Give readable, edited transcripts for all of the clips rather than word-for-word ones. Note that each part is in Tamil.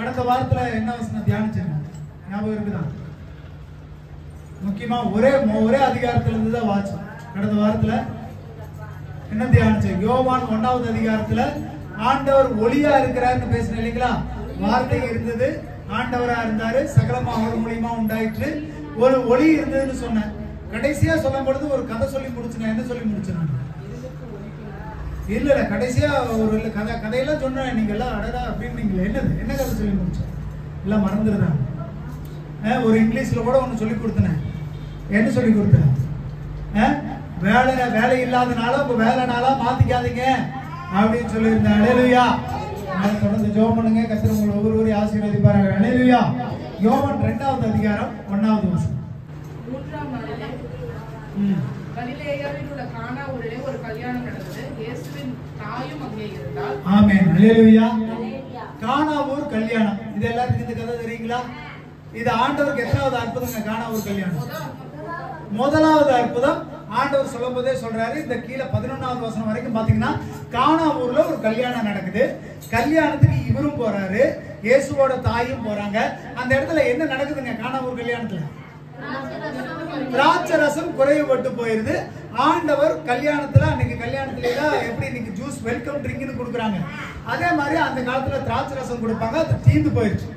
கடந்த வாரத்துல என்ன வசனம் தியானிச்சேன் ஞாபகம் இருக்குதா? முக்கியமா ஒரே அதிகாரத்துல இருந்து தான் வாச்சோம். கடந்த வாரத்துல என்ன தியானிச்சேன்? யோவான் 1வது அதிகாரத்துல ஆண்டவர் ஒளியா இருக்கிறாருன்னு பேசினேன் இல்லைங்களா? வார்த்தை இருந்தது, ஆண்டவரா இருந்தாரு, சகலமா அவர் மூலியமா உண்டாயிற்று, ஒரு ஒளி இருந்ததுன்னு சொன்னேன். கடைசியா சொல்லும் பொழுது ஒரு கதை சொல்லி முடிச்சேன். என்ன சொல்லி முடிச்சேன்? இல்ல கடைசியா ஒரு கதையெல்லாம் சொன்னேன். நீங்க எல்லாம் அடடா அப்படின்னு என்ன கதை சொல்லி முடிச்சேன்? எல்லாம் மறந்துடுறாங்க. ஒரு இங்கிலீஷ்ல கூட ஒண்ணு சொல்லி கொடுத்தேன். என்ன சொல்லி கொடுத்தேன்? வேலை இல்லாதனால உங்க வேலை நாளா மாத்திக்காதீங்க அப்படின்னு சொல்லியிருந்தேன். ஹல்லேலூயா. தொடர்ந்து ஜெபம் பண்ணுங்க. கர்த்தர் உங்களை ஒவ்வொருவரையும் ஆசீர்வதிப்பார். ஹல்லேலூயா. யோவான் 2வது அதிகாரம் 1வது வசனம். 3ஆம் நாளிலே கலிலேயாவில் உள்ள கானா ஊரிலே ஒரு கல்யாணம் நடந்தது. இயேசுவின் தாயும் அங்கே இருந்தாள். ஆமென். ஹல்லேலூயா. கானா ஊர் கல்யாணம். இது எல்லாருக்கும் இந்த கதை தெரியுங்களா? இது ஆண்டவருக்கு எத்தனாவது அற்புதங்க? கானா ஊர் கல்யாணம் முதலாவது அற்புதம். ஆண்டவர் சொல்லும் போதே சொல்றாரு. இந்த கீழே 11வது வசனம் வரைக்கும் பாத்தீங்கன்னா கானா ஊர்ல ஒரு கல்யாணம் நடக்குது. கல்யாணத்துக்கு இவரும் போறாரு, இயேசுவோட தாயும் போறாங்க. அந்த இடத்துல என்ன நடக்குதுங்க? கானா ஊர் கல்யாணத்துல திராட்சை ரசம் குறைவுபட்டு போயிருது. ஆண்டவர் கல்யாணத்துல அன்னைக்கு கல்யாணத்துல எப்படி இன்னைக்கு ஜூஸ் வெல்கம் ட்ரிங்க்னு கொடுக்குறாங்க, அதே மாதிரி அந்த காலத்துல திராட்சை ரசம் கொடுப்பாங்க. அது தீர்ந்து போயிருச்சு.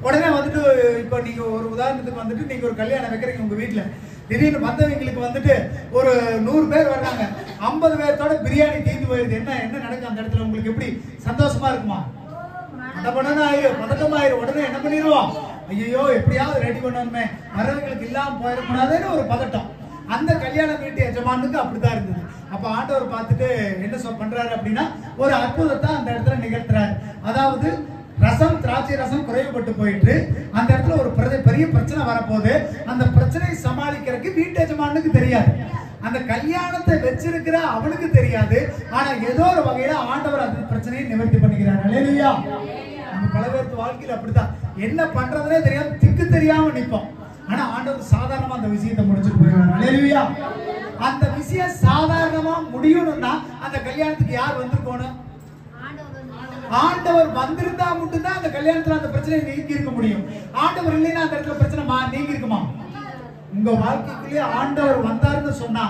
உடனே வந்துட்டு இப்போ நீங்க ஒரு உதாரணத்துக்கு வந்துட்டு நீங்க ஒரு கல்யாணம் வைக்கிறீங்க உங்க வீட்டுல, திடீர்னு வந்தவங்களுக்கு வந்துட்டு ஒரு 100 பேர் வர்றாங்க, 50 பேர்த்தோட பிரியாணி தீர்ந்து போயிருது. என்ன நடக்கும் அந்த இடத்துல? உங்களுக்கு எப்படி சந்தோஷமா இருக்குமா? பதட்டமாயிரும். உடனே என்ன பண்ணிடுவோம்? ஐயோ எப்படியாவது ரெடி பண்ணணுமே, வரவங்களுக்கு இல்லாம போயிடக்கூடாதுன்னு ஒரு பதட்டம். அந்த கல்யாண வீட்டு எஜமானுக்கு அப்படித்தான் இருந்தது. அப்ப ஆண்டவர் பார்த்துட்டு என்ன பண்றாரு அப்படின்னா ஒரு அற்புதத்தை அந்த இடத்துல நிகழ்த்துறாரு. அதாவது ரசம், திராட்சை ரசம் குறைவுபட்டு போயிட்டு அந்த இடத்துல ஒரு பெரிய பிரச்சனை வரப்போகுது. அந்த பிரச்சனையை சமாளிக்கிறதுக்கு வீட்டு எஜமானுக்கு தெரியாது, அந்த கல்யாணத்தை வச்சிருக்கிற அவனுக்கு தெரியாது. ஆனா ஏதோ ஒரு வகையில ஆண்டவர் அந்த பிரச்சனையை நிவர்த்தி பண்ணிக்கிறார். ஹல்லேலூயா. நம்ம பல பேருக்கு வாழ்க்கையில் அப்படித்தான், என்ன பண்றதுனே தெரியாம திக்கு தெரியாம நிற்போம். ஆனா ஆண்டவர் சாதாரணமா அந்த விஷயத்தை முடிச்சுட்டு போயிடுவார். ஹல்லேலூயா. அந்த விஷயம் சாதாரணமா முடியணும்னா அந்த கல்யாணத்துக்கு யார் வந்திருக்கணும்? ஆண்டவர் வந்திருந்தா மட்டும்தான் அந்த கல்யாணத்துல அந்த பிரச்சனை நீங்கி இருக்க முடியும். ஆண்டவர் இல்லைன்னா அந்த இடத்துல பிரச்சனை நீங்கி இருக்குமா? உங்க வாழ்க்கைக்குள்ளே ஆண்டவர் வந்தாருன்னு சொன்னா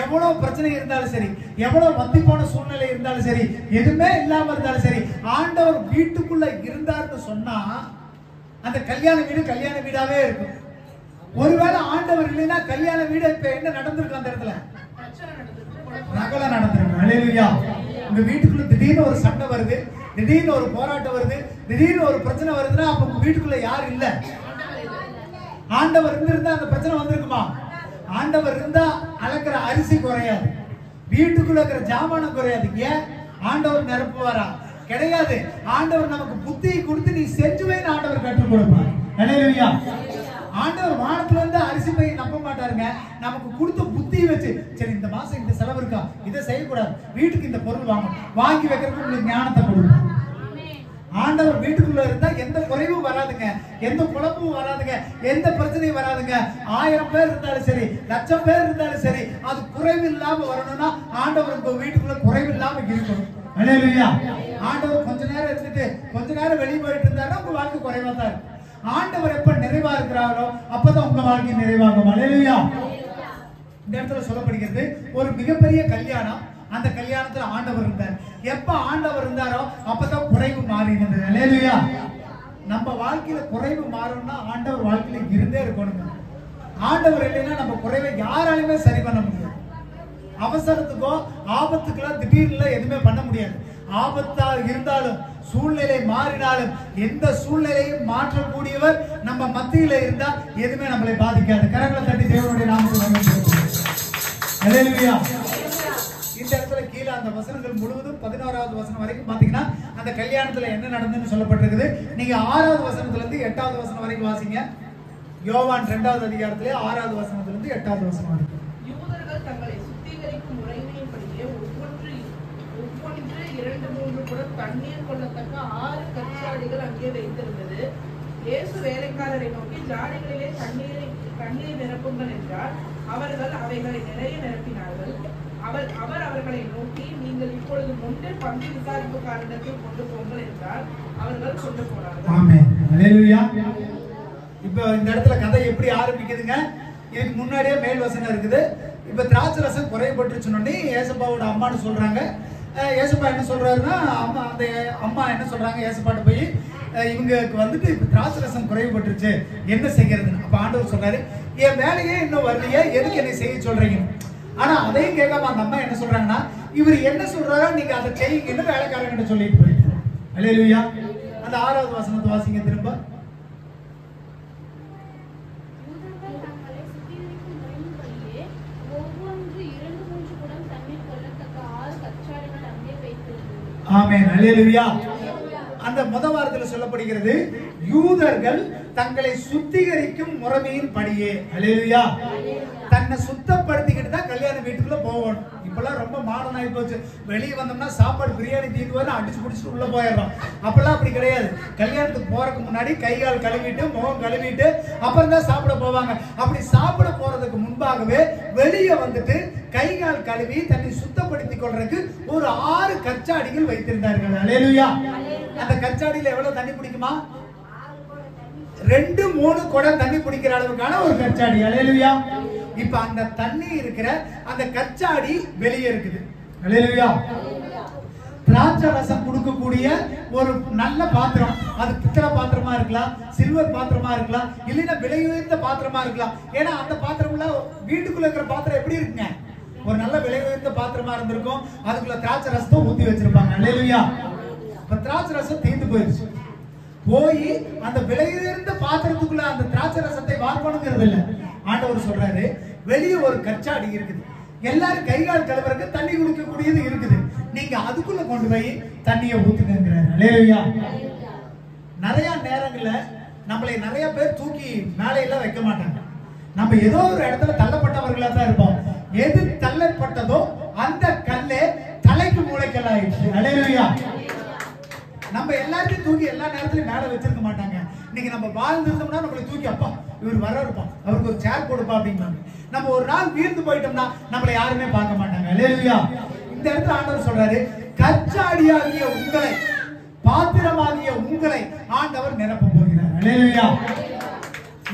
எவ்வளவு பிரச்சனை இருந்தாலும் சரி, எவ்வளவு வத்தி போன சூழ்நிலை இருந்தாலும் சரி, எதுவுமே இல்லாம இருந்தாலும் சரி, ஆண்டவர் வீட்டுக்குள்ள இருந்தாருன்னு சொன்னா அந்த கல்யாண வீடு கல்யாண வீடாவே இருக்கும். ஒருவேளை ஆண்டவர் இல்லைன்னா கல்யாண வீடு இப்ப என்ன நடந்திருக்கு? அந்த இடத்துல ரகலை நடந்திருக்கு. ஹல்லேலூயா. உங்க வீட்டுக்குள்ள திடீர்னு ஒரு சண்டை வருது, திடீர்னு ஒரு போராட்டம் வருது, திடீர்னு ஒரு பிரச்சனை வருதுன்னா அப்ப உங்க வீட்டுக்குள்ள யாரும் இல்ல, ஆண்டவர் இருந்திருந்தா அந்த பிரச்சனை வந்திருக்குமா? ஆண்டவர் இருந்தா அளக்கிற அரிசி குறையாது, வீட்டுக்குள்ள இருக்கிற ஜாமானம் குறையாது. ஏன்? ஆண்டவர் நிரப்புவாரா? கிடையாது. ஆண்டவர் நமக்கு புத்தியை கொடுத்து நீ செஞ்சுவேன்னு ஆண்டவர் கற்றுக் கொடுப்பார். ஹல்லேலூயா. ஆண்டவர் வானத்துல இருந்து அரிசி பையை நம்ப மாட்டாருங்க. நமக்கு கொடுத்த புத்தியை வச்சு சரி இந்த மாசம் இந்த செலவு இருக்கா, இதை செய்யக்கூடாது, வீட்டுக்கு இந்த பொருள் வாங்கி வைக்கிறதுக்கு உங்களுக்கு ஞானத்தை கொடுக்கும். ஆண்டவர் வீட்டுக்குள்ள இருந்தா எந்த குறைவும் வராதுங்க, எந்த குழப்பமும் வராதுங்க, எந்த பிரச்சனையும் வராதுங்க. 1000 பேர் இருந்தாலும் சரி, 1,00,000 பேர் இருந்தாலும் சரி, அது குறைவு இல்லாம வரணும்னா ஆண்டவர் உங்க வீட்டுக்குள்ள குறைவு இல்லாம இருக்கணும். ஹல்லேலூயா. ஆண்டவர் கொஞ்ச நேரம் இருந்துட்டு கொஞ்ச நேரம் வெளியே போயிட்டு இருந்தாருன்னா உங்க வாழ்க்கை குறைவா தான் இருக்கும். ஆண்டவர் எப்ப நிறைவா இருக்கிறாரோ அப்பதான் உங்க வாழ்க்கை நிறைவாகும். ஹல்லேலூயா. இந்த இடத்துல சொல்லப்படுகிறது ஒரு மிகப்பெரிய கல்யாணம். அந்த கல்யாணத்துல ஆண்டவர் இருந்தார். எப்ப ஆண்டவர் இருந்தாரோ அப்பதான் குறைவு மாறினது. ஹல்லேலூயா. நம்ம வாழ்க்கையில குறைவு மாறணும்னா ஆண்டவர் வாழ்க்கையில இருந்தே இருக்கணும். ஆண்டவர் இல்லைன்னா நம்ம குறைவை யாராலுமே சரி பண்ண முடியாது. அவசரத்துக்கோ ஆபத்துக்கோ திடீர்னு எதுவுமே பண்ண முடியாது. ஆபத்தா இருந்தாலும் சூழ்நிலை மாறினாலும் எந்த சூழ்நிலையும் மாற்றக்கூடியவர் நம்ம மத்தியில இருந்தா எதுவுமே நம்மளை பாதிக்காது. கரங்களை தட்டி தேவனுடைய நாமத்தை. ஹல்லேலூயா. இந்த இடத்துல கீழே அந்த வசனங்கள் முழுவதும் 11வது வசனம் வரைக்கும் பாத்தீங்கன்னா அந்த கல்யாணத்துல என்ன நடந்ததுன்னு சொல்லப்பட்டிருக்குது. நீங்க 6வது வசனத்துல இருந்து 8வது வசனம் வரைக்கும் வாசிங்க. யோவான் 2வது அதிகாரத்திலே 6வது வசனத்துல இருந்து 8வது வசனம் வரைக்கும். யூதர்கள் தங்களை சுத்திகரிக்கும் முறைமையின்படியே ஒவ்வொன்று 2-3 குடம் தண்ணீர் கொள்ளத்தக்க 6 கற்சாடிகள் அங்கே வைத்திருந்தது. இயேசு வேலைக்காரரை நோக்கி ஜாடிகளிலே தண்ணீரை நிரப்புங்கள் என்றார். அவர்கள் அவைகளை நிறைய நிரப்பினார்கள். அவர் அவர்களை நோக்கி நீங்கள் இப்பொழுது ஒன்று பங்கு விசாரிப்புக்காரனிடத்தில் கொண்டு போங்கள் என்றால் அவர்கள் கொண்டு போனார்கள். ஆமென். அல்லேலூயா. இப்போ இந்த இடத்துல கதை எப்படி ஆரம்பிக்குதுங்க? இதுக்கு முன்னாடியே மேல் வசனம் இருக்குது. இப்ப திராட்சை ரசம் குறைபட்டுச்சுன்னு ஏசப்பாவோட அம்மான்னு சொல்றாங்க. ஏசப்பா என்ன சொல்றாருன்னா, அந்த அம்மா என்ன சொல்றாங்க, ஏசப்பாட்ட போய் இவங்களுக்கு வந்துட்டு இப்ப திராட்சை ரசம் குறைபட்டுருச்சு, என்ன செய்யறதுன்னு. அப்ப ஆண்டவர் சொல்றாரு, என் வேலையே இன்னும் வரலையே, எதுக்கு என்னை செய்ய சொல்றீங்க? ஆனா அதையும் கேட்காம அந்த அம்மா என்ன சொல்றாங்கன்னா, இவர் என்ன சொல்றாரோ நீங்க அதை செய்யுங்கன்னு வேலைக்காரங்கிட்ட சொல்லிட்டு போயிட்டு. அல்லேலூயா. அந்த 6வது வசனத்தை வாசிங்க திரும்ப. ஆமென். அல்லேலூயா. அந்த முதல் வாரத்தில் சொல்லப்படுகிறது, யூதர்கள் தங்களை சுத்திகரிக்கும் முறைமையின் படியே. அல்லேலூயா. தன்னை சுத்தப்படுத்திக்கிட்டு தான் கல்யாண வீட்டுக்குள்ள போகணும். இப்பெல்லாம் ரொம்ப மாடர்ன் ஆகி போச்சு. வெளியே வந்தோம்னா சாப்பாடு பிரியாணி தீர்ந்து அடிச்சு பிடிச்சிட்டு உள்ள போயிடுறோம். அப்பெல்லாம் அப்படி கிடையாது. கல்யாணத்துக்கு போறதுக்கு முன்னாடி கை கால் கழுவிட்டு முகம் கழுவிட்டு அப்புறம் தான் சாப்பிட போவாங்க. அப்படி சாப்பிட போறதுக்கு முன்பாகவே வெளியே வந்துட்டு கை கால் கழுவி தன்னை சுத்தப்படுத்திக் கொள்றதுக்கு ஒரு 6 கச்சாடிகள் வைத்திருந்தார்கள். அல்லேலூயா. அந்த கச்சாடியில எவ்வளவு தண்ணி பிடிக்குமா? 2-3 குடம் தண்ணி பிடிக்கிற அளவுக்கான ஒரு கச்சாடி. அல்லேலூயா. இப்ப அந்த தண்ணி இருக்கிற அந்த கச்சாடி வெளியே இருக்குது. அல்லேலூயா. திராட்சை ரசம் கொடுக்கக்கூடிய ஒரு நல்ல பாத்திரம், அது பித்தளை பாத்திரமா இருக்கலாம், சில்வர் பாத்திரமா இருக்கலாம், இல்லைன்னா விலை உயர்ந்த பாத்திரமா இருக்கலாம். ஏன்னா அந்த பாத்திரம்ல வீட்டுக்குள்ள இருக்கிற பாத்திரம் எப்படி இருக்குங்க, ஒரு நல்ல விலை உயர்ந்த பாத்திரமா இருந்திருக்கும். அதுக்குள்ள திராட்சை ரசத்தை ஊத்தி வச்சிருப்பாங்க. அல்லேலூயா. இப்ப திராட்சை ரசம் தீர்ந்து போயிருச்சு. போய் அந்த விலையுயர்ந்த பாத்திரத்துக்குள்ள அந்த திராட்சை ரசத்தை வார்க்கணுங்கிறது இல்ல. ஆண்டவர் சொல்றாரு, வெளியே ஒரு கச்சாடி இருக்குது, எல்லாரும் கைகால் கழுவுறதுக்கு தண்ணி குடிக்கக்கூடியது இருக்குது, நீங்க அதுக்குள்ள கொண்டு போய் தண்ணியை ஊத்துங்கிறாரு. அல்லேலூயா. நிறைய நேரங்கள்ல நம்மளை நிறைய பேர் தூக்கி மேலையெல்லாம் வைக்க மாட்டாங்க. நம்ம ஏதோ ஒரு இடத்துல தள்ளப்பட்டவர்களா தான் இருப்போம். எது தள்ளப்பட்டதோ அந்த கல்லே தலைக்கு மூளைக்கல் ஆயிடுச்சு. அல்லேலூயா. நம்ம எல்லாத்தையும் தூக்கி எல்லா நேரத்திலும் மேல வச்சிருக்க மாட்டாங்க. இன்னைக்கு நம்ம வாழ்ந்துருந்தோம்னா நம்மளை தூக்கி, அப்பா இவர் வர இருப்போம், அவருக்கு ஒரு சேர் கொடுப்பா அப்படின்னாங்க. நம்ம ஒரு நாள் வீர்ந்து போயிட்டோம்னா நம்மளை யாருமே பார்க்க மாட்டாங்க. அல்லேலூயா. இந்த இடத்துல ஆண்டவர் சொல்றாரு, கச்சாடியாகிய உங்களை, பாத்திரமாகிய உங்களை ஆண்டவர் நிரப்ப போகிறார். அல்லேலூயா.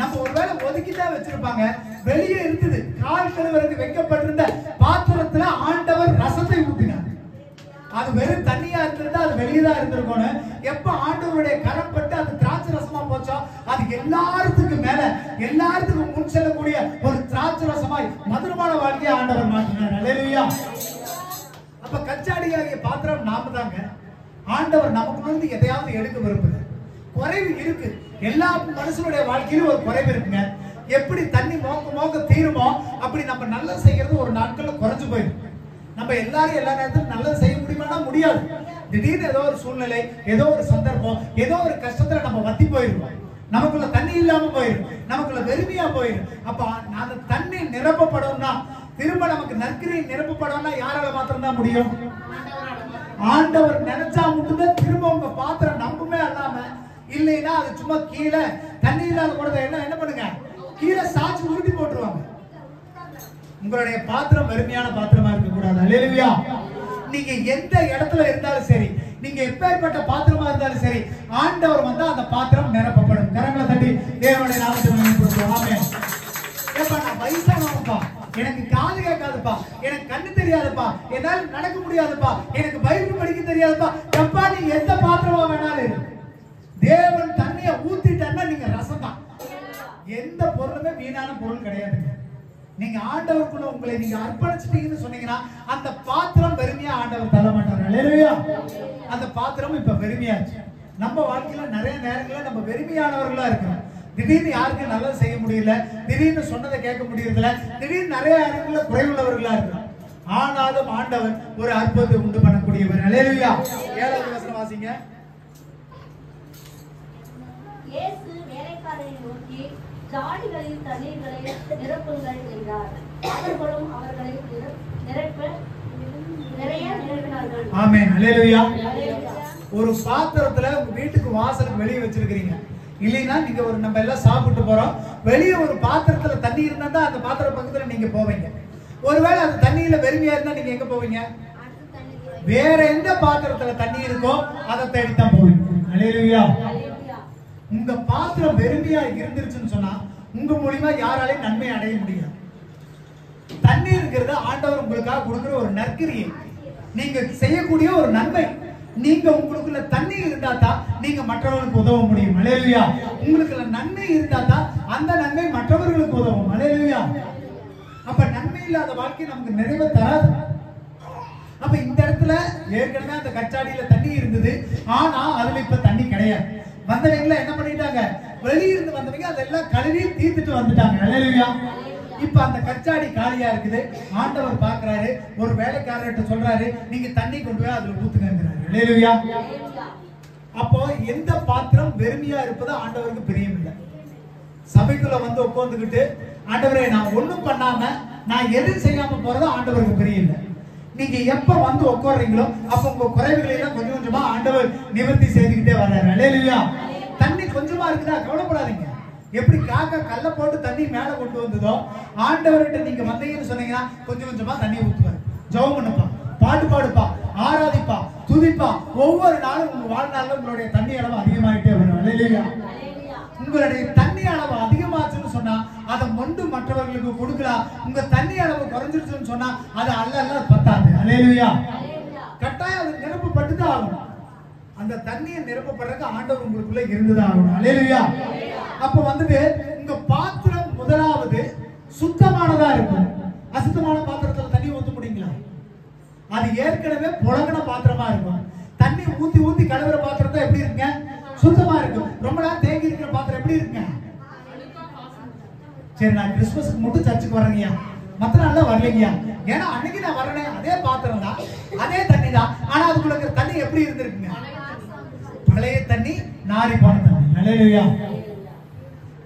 நம்ம ஒருவேளை ஒதுக்கிதான் வச்சிருப்பாங்க, வெளியே இருக்குது கால் கழுவருக்கு வைக்கப்பட்டிருந்த பாத்திரத்துல ஆண்டவர் ரசத்தை ஊத்தினார். அது வெறும் தண்ணியா இருந்திருந்தா அது வெளியதான் இருந்திருக்கணும். எப்ப ஆண்டவருடைய கரம் பட்டு அது திராட்சை ரசமா போச்சோ, அது எல்லாத்துக்கும் மேல எல்லாத்துக்கும் முன் செல்லக்கூடிய ஒரு திராட்சை ரசமாய் மதுரமான வாழ்க்கையை ஆண்டவர் மாற்றினார். அல்லேலூயா. அப்ப கச்சாடியாகிய பாத்திரம் நாம தாங்க. ஆண்டவர் நமக்கு வந்து எதையாவது எடுக்க விரும்புறார். குறைவு இருக்கு, எல்லா மனுஷனுடைய வாழ்க்கையிலும் ஒரு குறைவு இருக்குங்க. எப்படி தண்ணி மோக்க தீருமோ அப்படி நம்ம நல்லா செய்யறது ஒரு நாட்கள்ல குறைஞ்சு போயிடும். நம்ம எல்லாரும் எல்லா நேரத்திலும் நல்லது செய்ய முடியுமானா முடியாது. திடீர்னு ஏதோ ஒரு சூழ்நிலை, ஏதோ ஒரு சந்தர்ப்பம், ஏதோ ஒரு கஷ்டத்துல நம்ம வத்தி போயிருவோம். நமக்குள்ள தண்ணி இல்லாம போயிடும், நமக்குள்ள வெறுமையா போயிடும். அப்ப அந்த தண்ணி நிரப்பப்படணும்னா, திரும்ப நமக்கு நற்கிரியை நிரப்பப்படணும்னா யாரால மாத்திரம் தான் முடியும்? ஆண்டவர் நினைச்சா மட்டும்தான் திரும்ப உங்க பாத்திரம் நம்புமே அல்லாம இல்லைன்னா அது சும்மா கீழே தண்ணி இல்லாத கூட என்ன பண்ணுங்க, கீழே சாட்சி உருட்டி போட்டுருவாங்க. உங்களுடைய பாத்திரம் வெறுமையான பாத்திரமா இருக்க கூடாது. அல்லேலூயா. நீங்க எந்த இடத்துல இருந்தாலும் சரி, நீங்க எப்பேற்பட்ட பாத்திரமா இருந்தாலும் சரி, ஆண்டவர் வந்தா அந்த பாத்திரம் நிரப்பப்படும். கரங்களை தட்டி தேவனுடைய நாமத்தை மகிமைப்படுத்துவோம். ஆமென். ஏப்பா நான் வயசானவன்ப்பா, எனக்கு காது கேட்காதுப்பா, எனக்கு கண்ணு தெரியாதுப்பா, என்னால நடக்க முடியாதுப்பா, எனக்கு பைபிள் படிக்க தெரியாதுப்பா, எப்பா நீ எந்த பாத்திரமா வேணாலும் தேவன் தண்ணியை ஊத்திட்டான்னா நீங்க ரசம் தான். எந்த பொருளுமே வீணான பொருள் கிடையாதுங்க. நீங்க ஆண்டவருக்குள்ள உங்களை நீங்க அர்ப்பணிச்சிட்டீங்கன்னு சொன்னீங்கன்னா அந்த பாத்திரம் வெறுமையா ஆண்டவர் தள்ள மாட்டார். அல்லேலூயா. அந்த பாத்திரம் இப்ப வெறுமையாச்சு. நம்ம வாழ்க்கையில நிறைய நேரங்கள்ல நம்ம வெறுமையானவர்களா இருக்கிறோம். திடீர்னு யாருக்கு நல்லது செய்ய முடியல, திடீர்னு சொன்னதை கேட்க முடியறதில்ல, திடீர்னு நிறைய நேரங்கள்ல குறைவுள்ளவர்களா இருக்கிறோம். ஆனாலும் ஆண்டவர் ஒரு அற்புதத்தை உண்டு பண்ணக்கூடியவர். அல்லேலூயா. 7வது வசனம் வாசிங்க. இயேசு வேலைக்காரரை நோக்கி ஜாடிகளில் தண்ணீர்களை நிரப்புங்கள் என்றார். அவர்களும் அவர்களை நிறைய நிரப்பினார்கள். ஆமென். அல்லேலூயா. ஒரு பாத்திரத்துல உங்க வீட்டுக்கு வாசலுக்கு வெளியே வச்சிருக்கீங்க இல்லைன்னா, நீங்க ஒரு நம்ம எல்லாம் சாப்பிட்டு போறோம், வெளியே ஒரு பாத்திரத்துல தண்ணி இருந்தா தான் அந்த பாத்திர பக்கத்துல நீங்க போவீங்க. ஒருவேளை அந்த தண்ணியில வெறுமையா இருந்தா நீங்க எங்க போவீங்க? வேற எந்த பாத்திரத்துல தண்ணி இருக்கோ அதை தேடித்தான் போவீங்க. அல்லேலூயா. உங்க பாத்திரம் வெறுமையா இருந்துருச்சுன்னு சொன்னா உங்க மூலியமா யாராலையும் நன்மை அடைய முடியாது. தண்ணீர் இருக்கிறது ஆண்டவர் உங்களுக்காக கொடுக்கிற ஒரு நற்கிரியை, நீங்க செய்யக்கூடிய ஒரு நன்மை. நீங்க உங்களுக்குள்ள தண்ணீர் இருந்தா தான் நீங்க மற்றவர்களுக்கு உதவ முடியும். அல்லேலூயா. உங்களுக்குள்ள நன்மை இருந்தா தான் அந்த நன்மை மற்றவர்களுக்கு உதவும். அல்லேலூயா. அப்ப நன்மை இல்லாத வாழ்க்கை நமக்கு நிறைவே தராது. அப்ப இந்த இடத்துல ஏற்கனவே அந்த கச்சாடியில தண்ணி இருந்தது, ஆனா அதுல இப்ப தண்ணி கிடையாது. வந்தவங்க என்ன பண்ணிட்டாங்க, வெளியிருந்து வந்தவங்க அதெல்லாம் கழுவி தீர்த்துட்டு வந்துட்டாங்க. அல்லேலூயா. இப்ப அந்த கச்சாடி காலியா இருக்குது. ஆண்டவர் பாக்குறாரு, ஒரு வேலைக்காரர்கிட்ட சொல்றாரு, நீங்க தண்ணி கொண்டு போய் அதுல ஊத்துங்கிறாரு. அல்லேலூயா. அப்போ எந்த பாத்திரம் வெறுமையா இருப்பது ஆண்டவருக்கு பிரியம் இல்லை. சபைக்குள்ள வந்து உட்கார்ந்துகிட்டு ஆண்டவரே நான் ஒண்ணும் பண்ணாம நான் எதுவும் செய்யாம போறது ஆண்டவருக்கு பிரியம் இல்லை. நீங்க எப்ப வந்து உட்கார்றீங்களோ அப்ப உங்க குறைவுகளை எல்லாம் கொஞ்சம் கொஞ்சமா ஆண்டவர் நிவர்த்தி செய்துக்கிட்டே வர்றாரு. அல்லேலூயா. தண்ணி கொஞ்சமா இருக்குதா கவலைப்படாதீங்க. எப்படி காக்கா கல்ல போட்டு தண்ணி மேல கொண்டு வந்ததோ ஆண்டவர்கிட்ட நீங்க வந்தீங்கன்னு சொன்னீங்கன்னா கொஞ்சம் கொஞ்சமா தண்ணி ஊத்துவாரு. ஜெபம் பண்ணுப்பா, பாட்டு பாடுப்பா, ஆராதிப்பா, துதிப்பா. ஒவ்வொரு நாளும் உங்க வாழ்நாள்ல உங்களுடைய தண்ணி அளவு அதிகமாயிட்டே வரும். அல்லேலூயா. உங்களுடைய தண்ணி அளவு அதிகமாச்சுன்னு சொன்னா அதை மொண்டு மற்றவர்களுக்கு கொடுக்கலாம். உங்க தண்ணி அளவு குறைஞ்சிருச்சுன்னு சொன்னா அது அல்ல பத்தாது. அல்லேலூயா. கட்டாயம் அது நிரப்பப்பட்டுதான் ஆகணும். அந்த தண்ணியை நிரப்பப்படுறதுக்கு ஆண்டவர் உங்களுக்குள்ள இருந்துதான் ஆகணும். அல்லேலூயா. அப்ப வந்துட்டு உங்க பாத்திரம் முதலாவது சுத்தமானதா இருக்கும். அசுத்தமான பாத்திரத்துல தண்ணி ஊத்த முடியுங்களா? அது ஏற்கனவே புழங்கின பாத்திரமா இருக்கும். தண்ணி ஊத்தி ஊத்தி கழுவுற பாத்திரத்தை எப்படி இருக்குங்க, சுத்தமா இருக்கும். ரொம்ப நாள் தேங்கி இருக்கிற பாத்திரம் எப்படி இருக்குங்க? சரி, நான் கிறிஸ்துமஸ்க்கு மட்டும் சர்ச்சுக்கு வரேங்கய்யா, மற்ற நாள்ல வரலைங்கய்யா. ஏன்னா அன்னைக்கு நான் வரேன், அதே பாத்திரம் தான், அதே தண்ணி தான். ஆனா அதுக்குள்ள இருக்கிற தண்ணி எப்படி இருந்திருக்குங்க? பழைய தண்ணி, நாரி போன தண்ணி. அல்லேலூயா.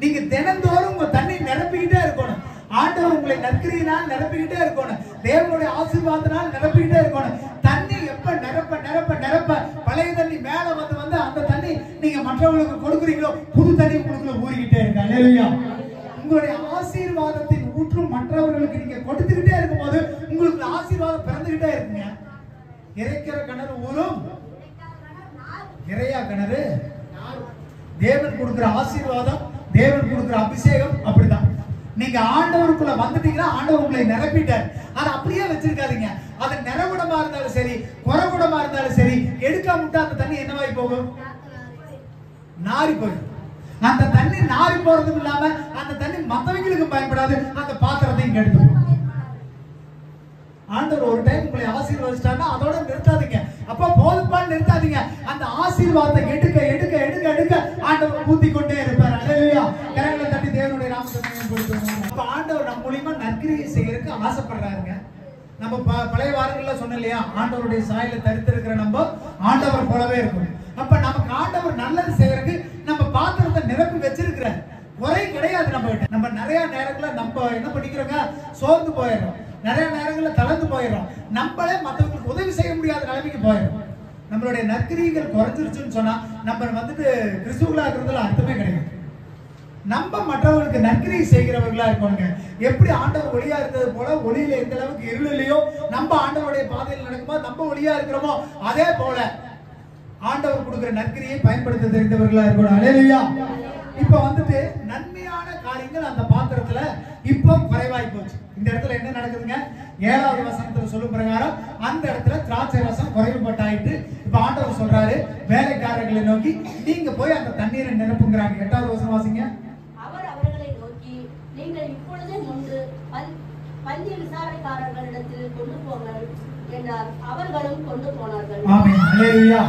நீங்க தினந்தோறும் உங்க தண்ணி நிரப்பிக்கிட்டே இருக்கணும். ஆண்டவர் உங்களை நற்கிரியினால் நிரப்பிக்கிட்டே இருக்கணும். தேவனுடைய ஆசீர்வாதத்தினால் நிரப்பிக்கிட்டே இருக்கணும். தண்ணி எப்ப நிரப்ப நிரப்ப நிரப்ப பழைய தண்ணி மேல வந்து வந்து அந்த தண்ணி நீங்க மற்றவங்களுக்கு கொடுக்குறீங்களோ புது தண்ணி உங்களுக்குள்ள ஊறிக்கிட்டே இருக்கு. அல்லேலூயா. உங்களுடைய ஆசீர்வாதத்தின் ஊற்றும் மற்றவர்களுக்கு நீங்க கொடுத்துக்கிட்டே இருக்கும் போது உங்களுக்கு ஆசீர்வாதம் பிறந்துகிட்டே இருக்குங்க. இறைக்கிற கிணறு ஊரும், இறையா கிணறு. தேவன் கொடுக்கிற ஆசீர்வாதம், தேவன் கொடுக்கிற அபிஷேகம் அப்படிதான். நீங்க ஆண்டவருக்குள்ள வந்துட்டீங்கன்னா ஆண்டவர் உங்களை நிரப்பிட்டார். அதை அப்படியே வச்சிருக்காதீங்க. அது நிறகுடமா இருந்தாலும் சரி, குறகுடமா இருந்தாலும் சரி, எடுக்காம விட்டா அந்த தண்ணி என்னவாய் போகும்? நாரி போயிடும். அந்த தண்ணி நாரி போறதும் இல்லாம அந்த தண்ணி மற்றவங்களுக்கு பயன்படாது, அந்த பாத்திரத்தையும் கெடுத்து. ஆண்டவர் ஒரு டைம் உங்களை ஆசீர்வதிச்சிட்டாருன்னா அதோட நிறுத்தாதீங்க. அப்ப போதுப்பான்னு நிறுத்தாதீங்க. அந்த ஆசீர்வாதத்தை எடுக்க எடுக்க எடுக்க எடுக்க ஆண்டவர் ஊத்தி கொண்டே இருப்பார். அல்லேலூயா. கரங்களை தட்டி தேவனுடைய நாமத்தை மேம்படுத்துவோம். அப்ப ஆண்டவர் நம்ம மூலியமா நற்கிரியை செய்யறதுக்கு ஆசைப்படுறாருங்க. நம்ம பழைய வாரங்கள்ல சொன்னோம் இல்லையா, ஆண்டவருடைய சாயல தரித்திருக்கிற நம்ம ஆண்டவர் போலவே இருக்கும். அப்ப நமக்கு ஆண்டவர் நல்லது செய்யறதுக்கு நம்ம பாத்திரத்தை நிரப்பி வச்சிருக்கிறார். குறை கிடையாது நம்ம கிட்ட. நம்ம நிறைய நேரங்கள்ல நம்ம என்ன பண்ணிக்கிறோங்க, சோர்ந்து போயிடுறோம். நிறைய நேரங்கள்ல தளர்ந்து போயிடுறோம். நம்மளே மற்றவங்களுக்கு உதவி செய்ய முடியாத நிலைமைக்கு போயிடும். நம்மளுடைய நற்கிரியைகள் குறைஞ்சிருச்சுன்னு சொன்னா நம்ம வந்துட்டு கிறிஸ்துவலா இருக்கிறதுல அர்த்தமே கிடையாது. நம்ம மற்றவர்களுக்கு நற்கிரியை செய்கிறவர்களா இருக்கணுங்க. எப்படி ஆண்டவர் ஒளியா இருக்கிறது போல ஒளியில எந்த அளவுக்கு இருளிலையோ நம்ம ஆண்டவருடைய பாதையில் நடக்கும்போது நம்ம ஒளியா இருக்கிறோமோ அதே போல ஆண்டவர் கொடுக்கிற நற்கிரியை பயன்படுத்த தெரிந்தவர்களா இருக்கணும். அல்லேலூயா. இப்ப வந்துட்டு நன்மையான காரியங்கள் அந்த பாத்திரத்துல இப்போ குறைவாய் போச்சு. இந்த இடத்துல என்ன நடக்குதுங்க, 7வது வசனத்துல சொல்லும் பிரகாரம் அந்த இடத்துல திராட்சை ரசம் குறைவுபட்டாயிட்டு இப்ப ஆண்டவர் சொல்றாரு வேலைக்காரர்களை நோக்கி நீங்க போய் அந்த தண்ணீரை நிரப்புங்கிறாங்க. 8வது வசனம் வாசிங்க. அவர் அவர்களை நோக்கி நீங்கள் இப்பொழுதே முன்பு பந்தி விசாரணைக்காரர்களிடத்தில் கொண்டு போங்கள் என்றார். அவர்களும் கொண்டு போனார்கள். ஆமென். அல்லேலூயா.